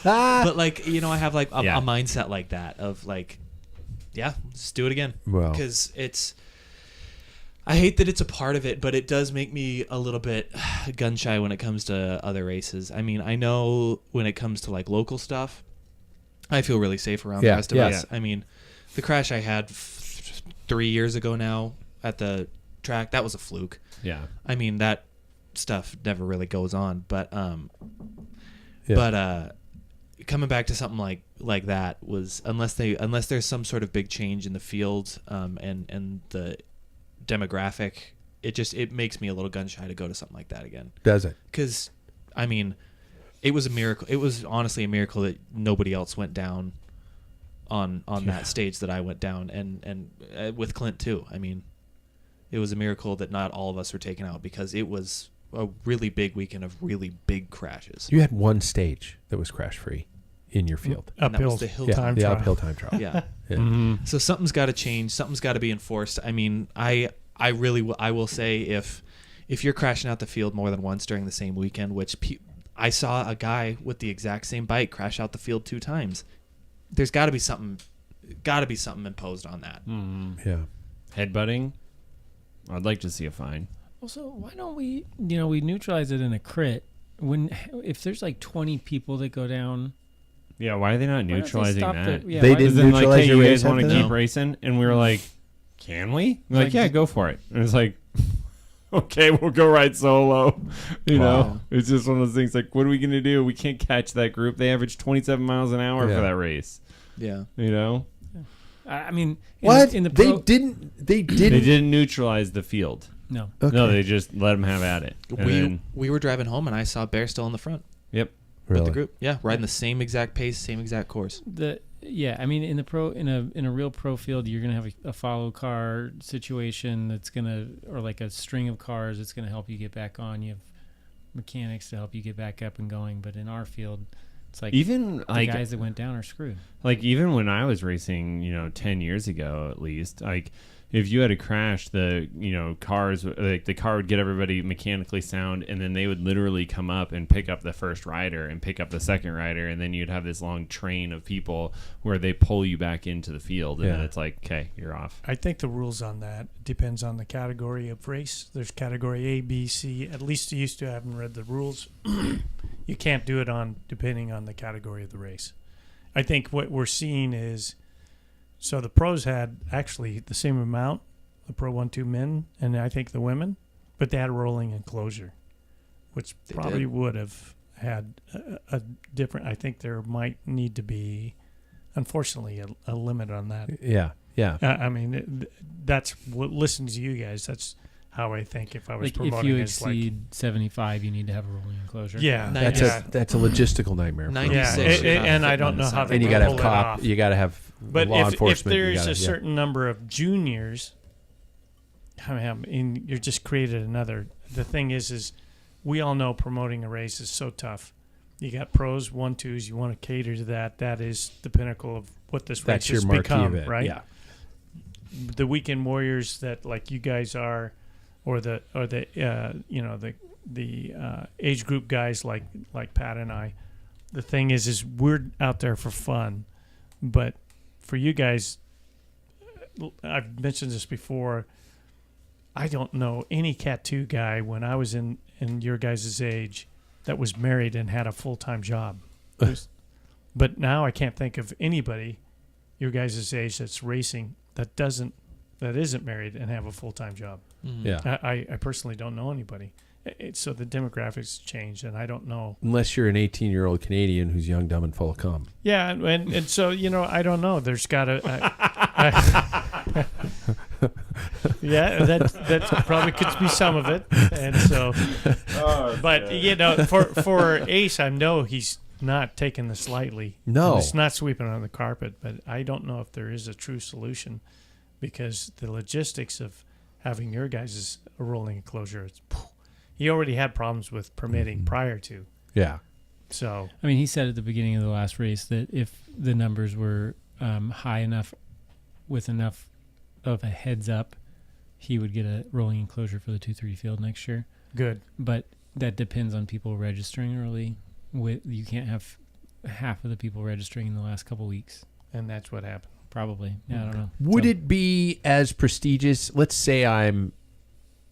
S5: but like, I have like a mindset like that of like, yeah, let's do it again.
S3: Well,
S5: Because I hate that it's a part of it, but it does make me a little bit gun shy when it comes to other races. I mean, I know when it comes to like local stuff, I feel really safe around the rest of us. I mean, the crash I had 3 years ago now at the track, that was a fluke.
S6: Yeah.
S5: I mean, that stuff never really goes on, but coming back to something like that was, unless there's some sort of big change in the field and the demographic, it makes me a little gun shy to go to something like that again.
S3: Does it?
S5: Because I mean, it was a miracle. It was honestly a miracle that nobody else went down on that stage that I went down, and with Clint too. I mean, it was a miracle that not all of us were taken out, because it was a really big weekend of really big crashes.
S3: You had one stage that was crash free in your field.
S5: And that
S1: Uphill
S5: was the hill
S1: time
S3: the
S1: trial.
S3: uphill time trial.
S5: Yeah.
S6: Mm-hmm.
S5: So something's got to change. Something's got to be enforced. I mean, I will say, if you're crashing out the field more than once during the same weekend, which I saw a guy with the exact same bike crash out the field 2 times. There's got to be something imposed on that.
S3: Yeah.
S6: Headbutting? I'd like to see a fine.
S2: Also, why don't we neutralize it in a crit if there's like 20 people that go down?
S6: Yeah, why are they not
S2: Why don't they
S6: neutralizing
S2: stop
S6: that?
S2: the- yeah,
S3: They
S2: why-
S3: didn't
S6: Because then, like,
S3: neutralize
S6: hey,
S3: your
S6: you
S3: race
S6: guys want to
S3: after
S6: keep
S3: that?
S6: racing? And we were like, can we? We're like,
S2: Like,
S6: yeah, go for it. And it's like, okay, we'll go ride solo. You know, it's just one of those things. Like, what are we gonna do? We can't catch that group. They average 27 miles an hour
S3: Yeah.
S6: for that race.
S5: Yeah.
S6: You know,
S2: I mean,
S3: What?
S2: in the
S3: They
S2: pro,
S3: didn't.
S6: they didn't neutralize the field.
S2: no.
S3: Okay.
S6: No, they just let them have at it. And
S5: We were driving home, and I saw Bear still in the front
S6: yep.
S5: with the group. Yeah, riding the same exact pace, same exact course.
S2: I mean, in a real pro field, you're gonna have a follow car situation or like a string of cars that's gonna help you get back on. You have mechanics to help you get back up and going. But in our field, it's like
S6: Even
S2: the
S6: like
S2: guys that went down are screwed.
S6: Like, even when I was racing, 10 years ago at least, like, if you had a crash, the cars, like, the car would get everybody mechanically sound, and then they would literally come up and pick up the first rider and pick up the second rider, and then you'd have this long train of people where they pull you back into the field, and then it's like, okay, you're off.
S1: I think the rules on that depends on the category of race. There's category A, B, C. At least you used to. I haven't read the rules. You can't do it depending on the category of the race. I think what we're seeing is, so the pros had actually the same amount, the Pro 1-2 men, and I think the women, but they had rolling enclosure, which
S5: They
S1: probably
S5: did.
S1: would have had a different. I think there might need to be, unfortunately, a limit on that.
S3: Yeah. Yeah.
S1: I mean, that's what listens to you guys. how I think if I was
S2: Like if
S1: promoting
S2: you
S1: it. It's like,
S2: exceed 75, you need to have a rolling enclosure.
S1: yeah,
S5: Nice.
S3: That's a logistical nightmare. for
S5: 96.
S1: yeah,
S5: Six,
S1: and I don't know how they
S3: and you got to have
S1: pull it off.
S3: cop. You got to have
S1: But
S3: law
S1: if
S3: enforcement. you
S1: there's
S3: gotta-
S1: a
S3: yeah.
S1: certain number of juniors, I mean, you're just created another. The thing is we all know promoting a race is so tough. You got pros, 1-2s. You want to cater to that. That is the pinnacle of what this
S3: That's
S1: race
S3: your
S1: has
S3: marquee
S1: become,
S3: event.
S1: right?
S3: Yeah.
S1: The weekend warriors that like you guys are, or the age group guys like Pat and I. The thing is we're out there for fun, but for you guys, I've mentioned this before. I don't know any Cat 2 guy when I was in your guys' age that was married and had a full-time job. But now I can't think of anybody your guys' age that's racing that isn't married and have a full-time job.
S5: Mhm.
S3: Yeah.
S1: I personally don't know anybody. So the demographics changed, and I don't know.
S3: Unless you're an 18-year-old Canadian who's young, dumb, and full of cum.
S1: Yeah, and so, I don't know. There's got to... yeah, that probably could be some of it. And so... but, for Ace, I know he's not taking this lightly.
S3: No.
S1: It's not sweeping on the carpet, but I don't know if there is a true solution because the logistics of having your guys' rolling enclosure, he already had problems with permitting prior to.
S3: Yeah.
S1: So,
S2: I mean, he said at the beginning of the last race that if the numbers were high enough with enough of a heads up, he would get a rolling enclosure for the 2-3 field next year.
S1: good.
S2: But that depends on people registering early. You can't have half of the people registering in the last couple weeks.
S1: And that's what happened.
S2: Probably. Yeah, I don't know.
S3: Would it be as prestigious? Let's say I'm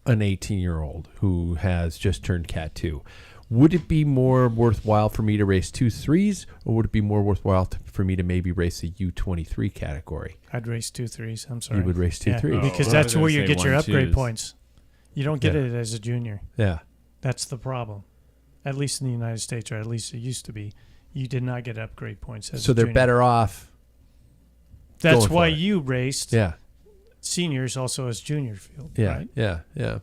S3: an 18-year-old who has just turned Cat 2. Would it be more worthwhile for me to race 2-3s, or would it be more worthwhile for me to maybe race a U23 category?
S1: I'd race 2-3s. I'm sorry.
S3: You would race 2-3s.
S1: Because
S6: Oh,
S1: that's
S6: I was
S1: where
S6: gonna
S1: you
S6: say
S1: get your
S6: 1-2s.
S1: upgrade points. You don't get
S3: Yeah.
S1: it as a junior.
S3: Yeah.
S1: That's the problem. At least in the United States, or at least it used to be. You did not get upgrade points as
S3: So
S1: a
S3: they're
S1: junior.
S3: better off.
S1: That's
S3: going for
S1: why
S3: it.
S1: you raced
S3: Yeah.
S1: seniors also as junior field,
S3: Yeah.
S1: right?
S3: Yeah. Yeah.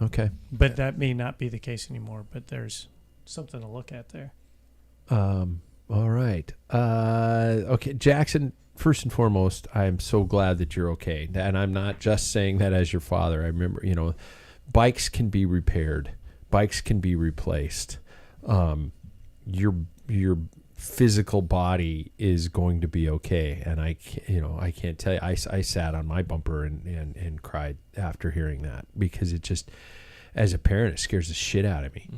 S3: Okay.
S1: But that may not be the case anymore. But there's something to look at there.
S3: All right. Okay, Jackson, first and foremost, I'm so glad that you're okay. And I'm not just saying that as your father. I remember, bikes can be repaired. Bikes can be replaced. Your physical body is going to be okay. And I can't tell you, I sat on my bumper and cried after hearing that, because it just, as a parent, it scares the shit out of me.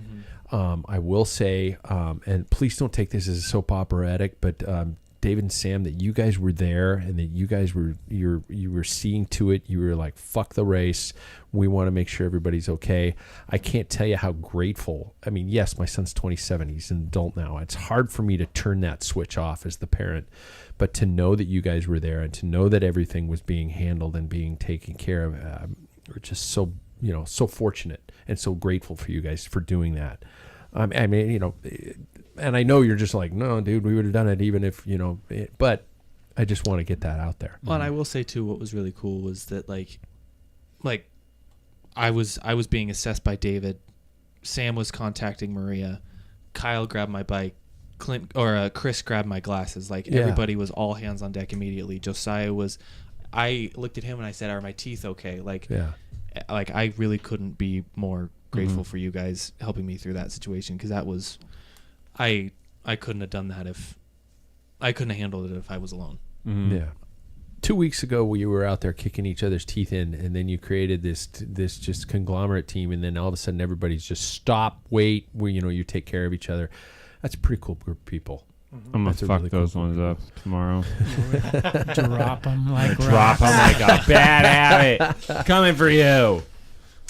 S3: I will say, and please don't take this as a soap operatic, but David and Sam, that you guys were there and that you guys were you were seeing to it. You were like, fuck the race. We want to make sure everybody's okay. I can't tell you how grateful. I mean, yes, my son's 27. He's an adult now. It's hard for me to turn that switch off as the parent, but to know that you guys were there and to know that everything was being handled and being taken care of, we're just so fortunate and so grateful for you guys for doing that. I mean, and I know you're just like, no, dude, we would have done it even if, but I just want to get that out there.
S5: Well, and I will say too, what was really cool was that like I was being assessed by David. Sam was contacting Maria. Kyle grabbed my bike. Chris grabbed my glasses. Like everybody was all hands on deck immediately. Josiah was. I looked at him and I said, "Are my teeth okay?" Like I really couldn't be more grateful for you guys helping me through that situation, because that was, I couldn't have done that if I couldn't have handled it if I was alone.
S3: Yeah. 2 weeks ago, we were out there kicking each other's teeth in, and then you created this just conglomerate team, and then all of a sudden everybody's just stop, wait, you take care of each other. That's a pretty cool group of people.
S6: I'm gonna
S3: That's a
S6: fuck
S3: really cool
S6: those ones up tomorrow.
S2: Drop them like
S6: Drop them like a bad habit. Coming for you.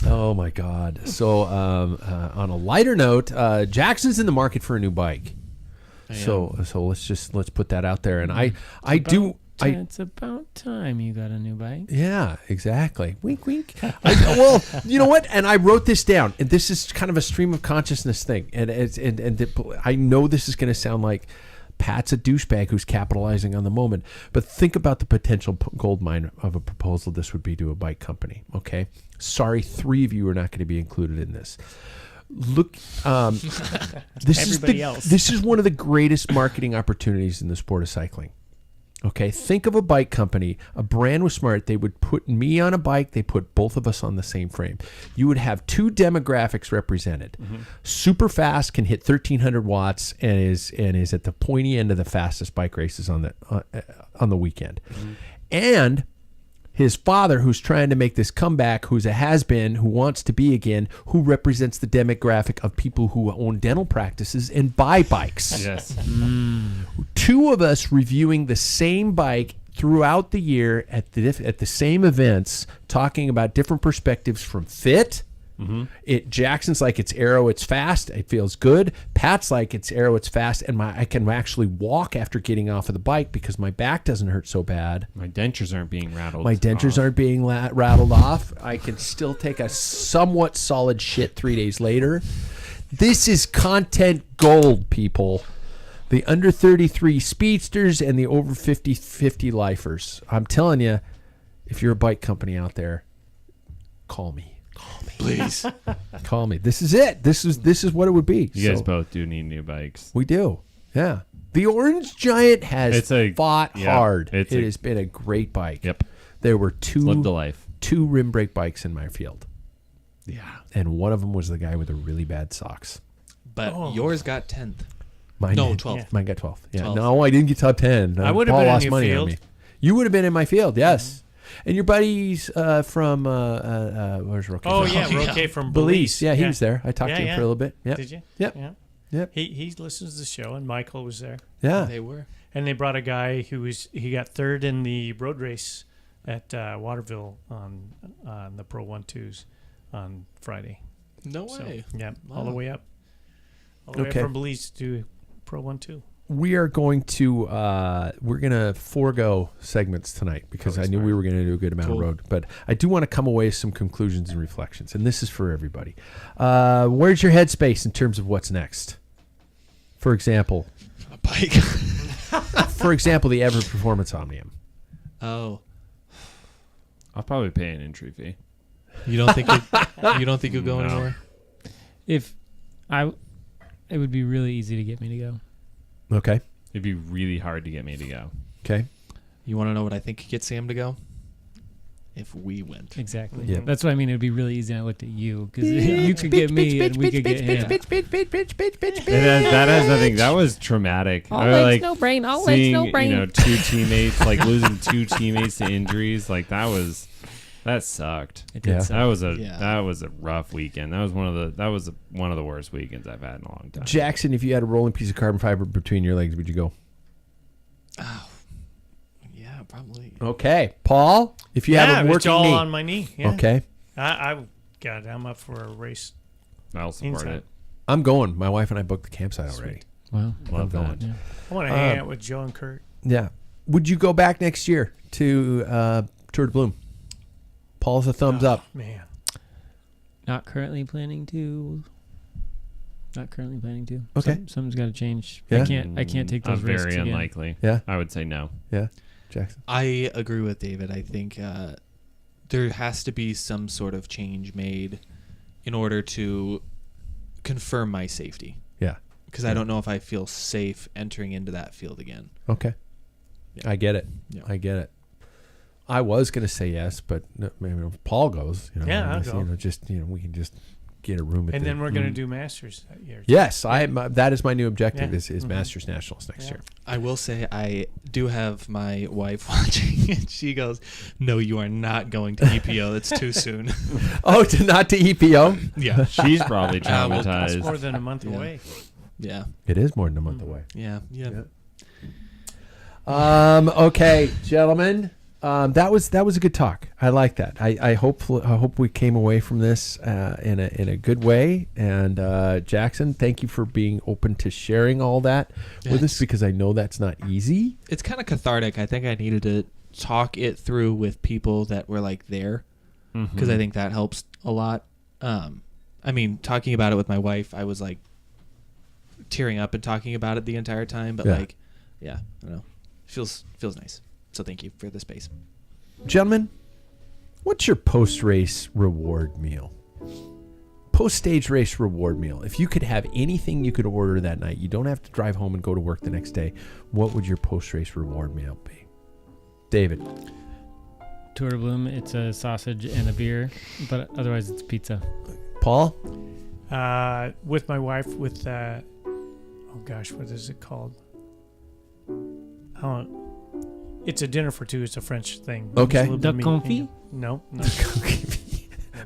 S3: Oh my God! So on a lighter note, Jackson's in the market for a new bike. So let's put that out there, and
S2: It's about time you got a new bike.
S3: Yeah, exactly. Wink, wink. Well, you know what? And I wrote this down, and this is kind of a stream of consciousness thing. And I know this is going to sound like Pat's a douchebag who's capitalizing on the moment. But think about the potential gold mine of a proposal this would be to a bike company. Okay, sorry, 3 of you are not going to be included in this. Look,
S1: Everybody else.
S3: This is one of the greatest marketing opportunities in the sport of cycling. Okay, think of a bike company. A brand was smart. They would put me on a bike. They put both of us on the same frame. You would have 2 demographics represented. Super fast, can hit 1,300 watts, and is at the pointy end of the fastest bike races on the weekend. And his father, who's trying to make this comeback, who's a has-been, who wants to be again, who represents the demographic of people who own dental practices and buy bikes.
S6: Yes.
S3: 2 of us reviewing the same bike throughout the year at the same events, talking about different perspectives from fit. Jackson's like, it's aero, it's fast, it feels good. Pat's like, it's aero, it's fast, and I can actually walk after getting off of the bike because my back doesn't hurt so bad.
S6: My dentures aren't being rattled.
S3: My dentures aren't being rattled off. I can still take a somewhat solid shit 3 days later. This is content gold, people. The under 33 speedsters and the over 50 lifers. I'm telling you, if you're a bike company out there, call me.
S5: Please.
S3: Call me. This is it. This is what it would be.
S6: You guys both do need new bikes.
S3: We do. Yeah. The Orange Giant has fought hard. It has been a great bike.
S6: Yep.
S3: There were 2
S6: Lived the life.
S3: 2 rim brake bikes in my field.
S5: Yeah.
S3: And one of them was the guy with the really bad socks.
S5: But yours got 10th.
S3: Mine
S5: No,
S3: did.
S5: 12th.
S3: Yeah. Mine got 12th. Yeah.
S5: 12th.
S3: No, I didn't get top 10.
S1: I would have
S3: Paul
S1: been in
S3: lost
S1: your
S3: money
S1: field.
S3: on me. You would have been in my field, yes. And your buddies from where's Roque?
S1: Oh,
S3: from?
S1: yeah, Roque from
S3: Belize.
S1: Belize.
S3: Yeah, he was there. I talked to him
S1: Yeah.
S3: for a little bit. Yep.
S1: Did you?
S3: Yep.
S1: Yeah.
S3: Yep.
S1: He listens to the show, and Michael was there.
S3: Yeah.
S5: They were.
S1: And they brought a guy he got 3rd in the road race at Waterville on the Pro 1-2s on Friday.
S5: No
S1: So,
S5: way.
S1: yeah,
S5: Wow.
S1: all the way up. All the way
S3: Okay.
S1: up from Belize to Pro 1-2.
S3: We are going to we're gonna forego segments tonight because I knew we were gonna do a good amount of road, but I do want to come away with some conclusions and reflections, and this is for everybody. Where's your headspace in terms of what's next? For example,
S5: A bike.
S3: the Ever Performance Omnium.
S5: Oh.
S6: I'll probably pay an entry fee.
S5: You don't think you'll go
S6: No.
S5: anymore?
S2: It would be really easy to get me to go.
S3: Okay.
S6: It'd be really hard to get me to go.
S3: Okay.
S5: You want to know what I think could get Sam to go? If we went.
S2: Exactly.
S3: Yeah.
S2: That's what I mean. It would be really easy. And I looked at you because you could get me and we could get him.
S6: And that has nothing. That was traumatic.
S7: All
S6: I
S7: legs,
S6: like
S7: no brain. All
S6: seeing,
S7: legs, no brain.
S6: 2 teammates, like losing 2 teammates to injuries. Like that sucked.
S2: It did
S3: Yeah.
S2: suck.
S6: That was a rough weekend. That was one of the worst weekends I've had in a long time.
S3: Jackson, if you had a rolling piece of carbon fiber between your legs, would you go?
S5: Oh. Yeah, probably.
S3: Okay. Paul, if you have a
S1: it was
S3: working
S1: all
S3: knee.
S1: on my knee. Yeah.
S3: Okay.
S1: I'm up for a race.
S6: I'll support
S1: Inside.
S6: it.
S3: I'm going. My wife and I booked the campsite already.
S2: Wow.
S6: Love
S3: I'm
S6: that.
S3: going.
S2: Yeah.
S1: I want to hang out with Joe and Kurt.
S3: Yeah. Would you go back next year to Tour de Bloom? Paul's a thumbs up.
S1: Man.
S2: Not currently planning to.
S3: Okay.
S2: Something's got to change.
S3: Yeah.
S2: I can't take those risks
S6: Very
S2: again.
S6: unlikely.
S3: Yeah.
S6: I would say no.
S3: Yeah. Jackson.
S5: I agree with David. I think there has to be some sort of change made in order to confirm my safety.
S3: Yeah.
S5: Because I don't know if I feel safe entering into that field again.
S3: Okay.
S5: Yeah.
S3: I get it.
S5: Yeah.
S3: I get it. I was going to say yes, but maybe if Paul goes,
S1: Yeah, I'll go.
S3: we can just get a room at
S1: And
S3: the,
S1: then we're going to do Masters that year.
S3: Yes, that is my new objective
S1: Yeah.
S3: is Masters Nationals next year.
S5: I will say I do have my wife watching, and she goes, "No, you are not going to EPO. It's too soon."
S3: Oh, not to EPO?
S5: Yeah,
S6: She's probably
S5: well,
S1: It's
S6: traumatized.
S1: more than a month
S5: Yeah.
S1: away.
S5: yeah,
S3: It is more than a month away.
S5: yeah.
S3: Okay, gentlemen. That was a good talk. I like that. I hope we came away from this in a good way. And Jackson, thank you for being open to sharing all that with us, because I know that's not easy.
S5: It's kind of cathartic. I think I needed to talk it through with people that were like there, because I think that helps a lot. I mean, talking about it with my wife, I was like tearing up and talking about it the entire time, but
S3: Yeah.
S5: like yeah, I don't know. Feels nice. So thank you for the space.
S3: Gentlemen, what's your post-race reward meal? Post-stage race reward meal. If you could have anything you could order that night, you don't have to drive home and go to work the next day, what would your post-race reward meal be? David.
S2: Tour de Bloom, it's a sausage and a beer, but otherwise it's pizza.
S3: Paul?
S1: With my wife, with oh gosh, what is it called? It's a dinner for two. It's a French thing.
S3: Okay.
S1: It's a little bit
S2: Duck
S1: meat.
S2: confit?
S1: No.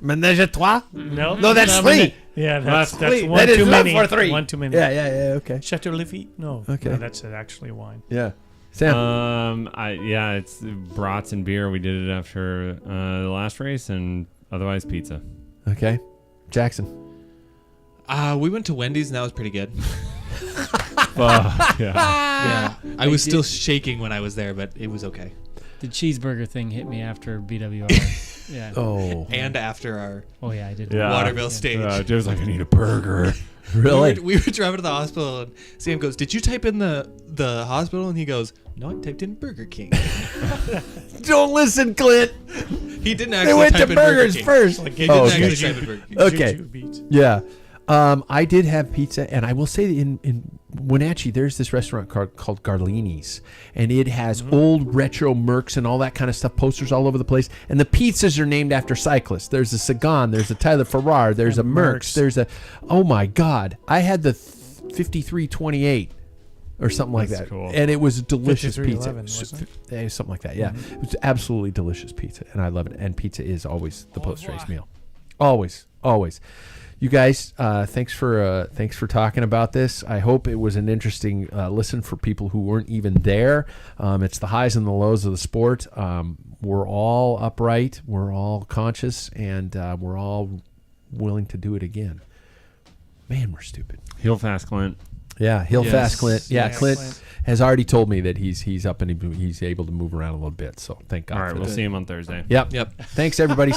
S3: Ménage à trois?
S1: No.
S3: No, that's three.
S1: Yeah, that's
S3: three.
S1: one
S3: That is
S1: too
S3: not
S1: many.
S3: for three.
S1: One too many.
S3: Yeah, okay.
S1: Chateau Lafite? No.
S3: Okay.
S1: No, that's actually wine.
S3: Yeah. Sam?
S6: It's brats and beer. We did it after the last race, and otherwise pizza.
S3: Okay. Jackson?
S5: We went to Wendy's, and that was pretty good.
S6: Yeah.
S5: Yeah, I was still shaking when I was there, but it was okay.
S2: The cheeseburger thing hit me after BWR. Yeah.
S3: Oh.
S5: And after our
S2: Oh yeah, I did.
S6: Yeah.
S5: Waterville stage.
S6: Joe's like, I need a burger.
S3: Really?
S5: We were driving to the hospital, and Sam goes, "Did you type in the hospital?" And he goes, "No, I typed in Burger King."
S3: Don't listen, Clint.
S5: He didn't
S3: They
S5: actually
S3: went
S5: type
S3: to
S5: in Burger
S3: burgers
S5: King.
S3: first.
S1: Like,
S5: He didn't
S3: okay.
S5: actually type in Burger King.
S3: Okay.
S1: Juju beats.
S3: Yeah. I did have pizza, and I will say that in Wenatchee, there's this restaurant called Garlini's, and it has old retro Mercs and all that kind of stuff, posters all over the place, and the pizzas are named after cyclists. There's a Sagan, there's a Tyler Farrar, there's a Mercs, there's a, oh my God, I had the 5328 or something like
S6: That's
S3: that,
S6: cool.
S3: and it was a delicious pizza.
S1: 5311, wasn't
S3: Something like that, yeah. It was absolutely delicious pizza, and I love it, and pizza is always the post-race meal. Always. You guys, thanks for talking about this. I hope it was an interesting listen for people who weren't even there. It's the highs and the lows of the sport. We're all upright, we're all conscious, and we're all willing to do it again. Man, we're stupid.
S6: Heel fast, Clint.
S3: Yeah, he'll
S5: Yes.
S3: fast, Clint. Yeah,
S1: Yeah,
S3: Clint
S1: Clint.
S3: has already told me that he's up and he's able to move around a little bit. So thank God.
S6: All right,
S3: for
S6: we'll
S3: that.
S6: see him on Thursday.
S3: Yep.
S5: Yep.
S3: Thanks, everybody.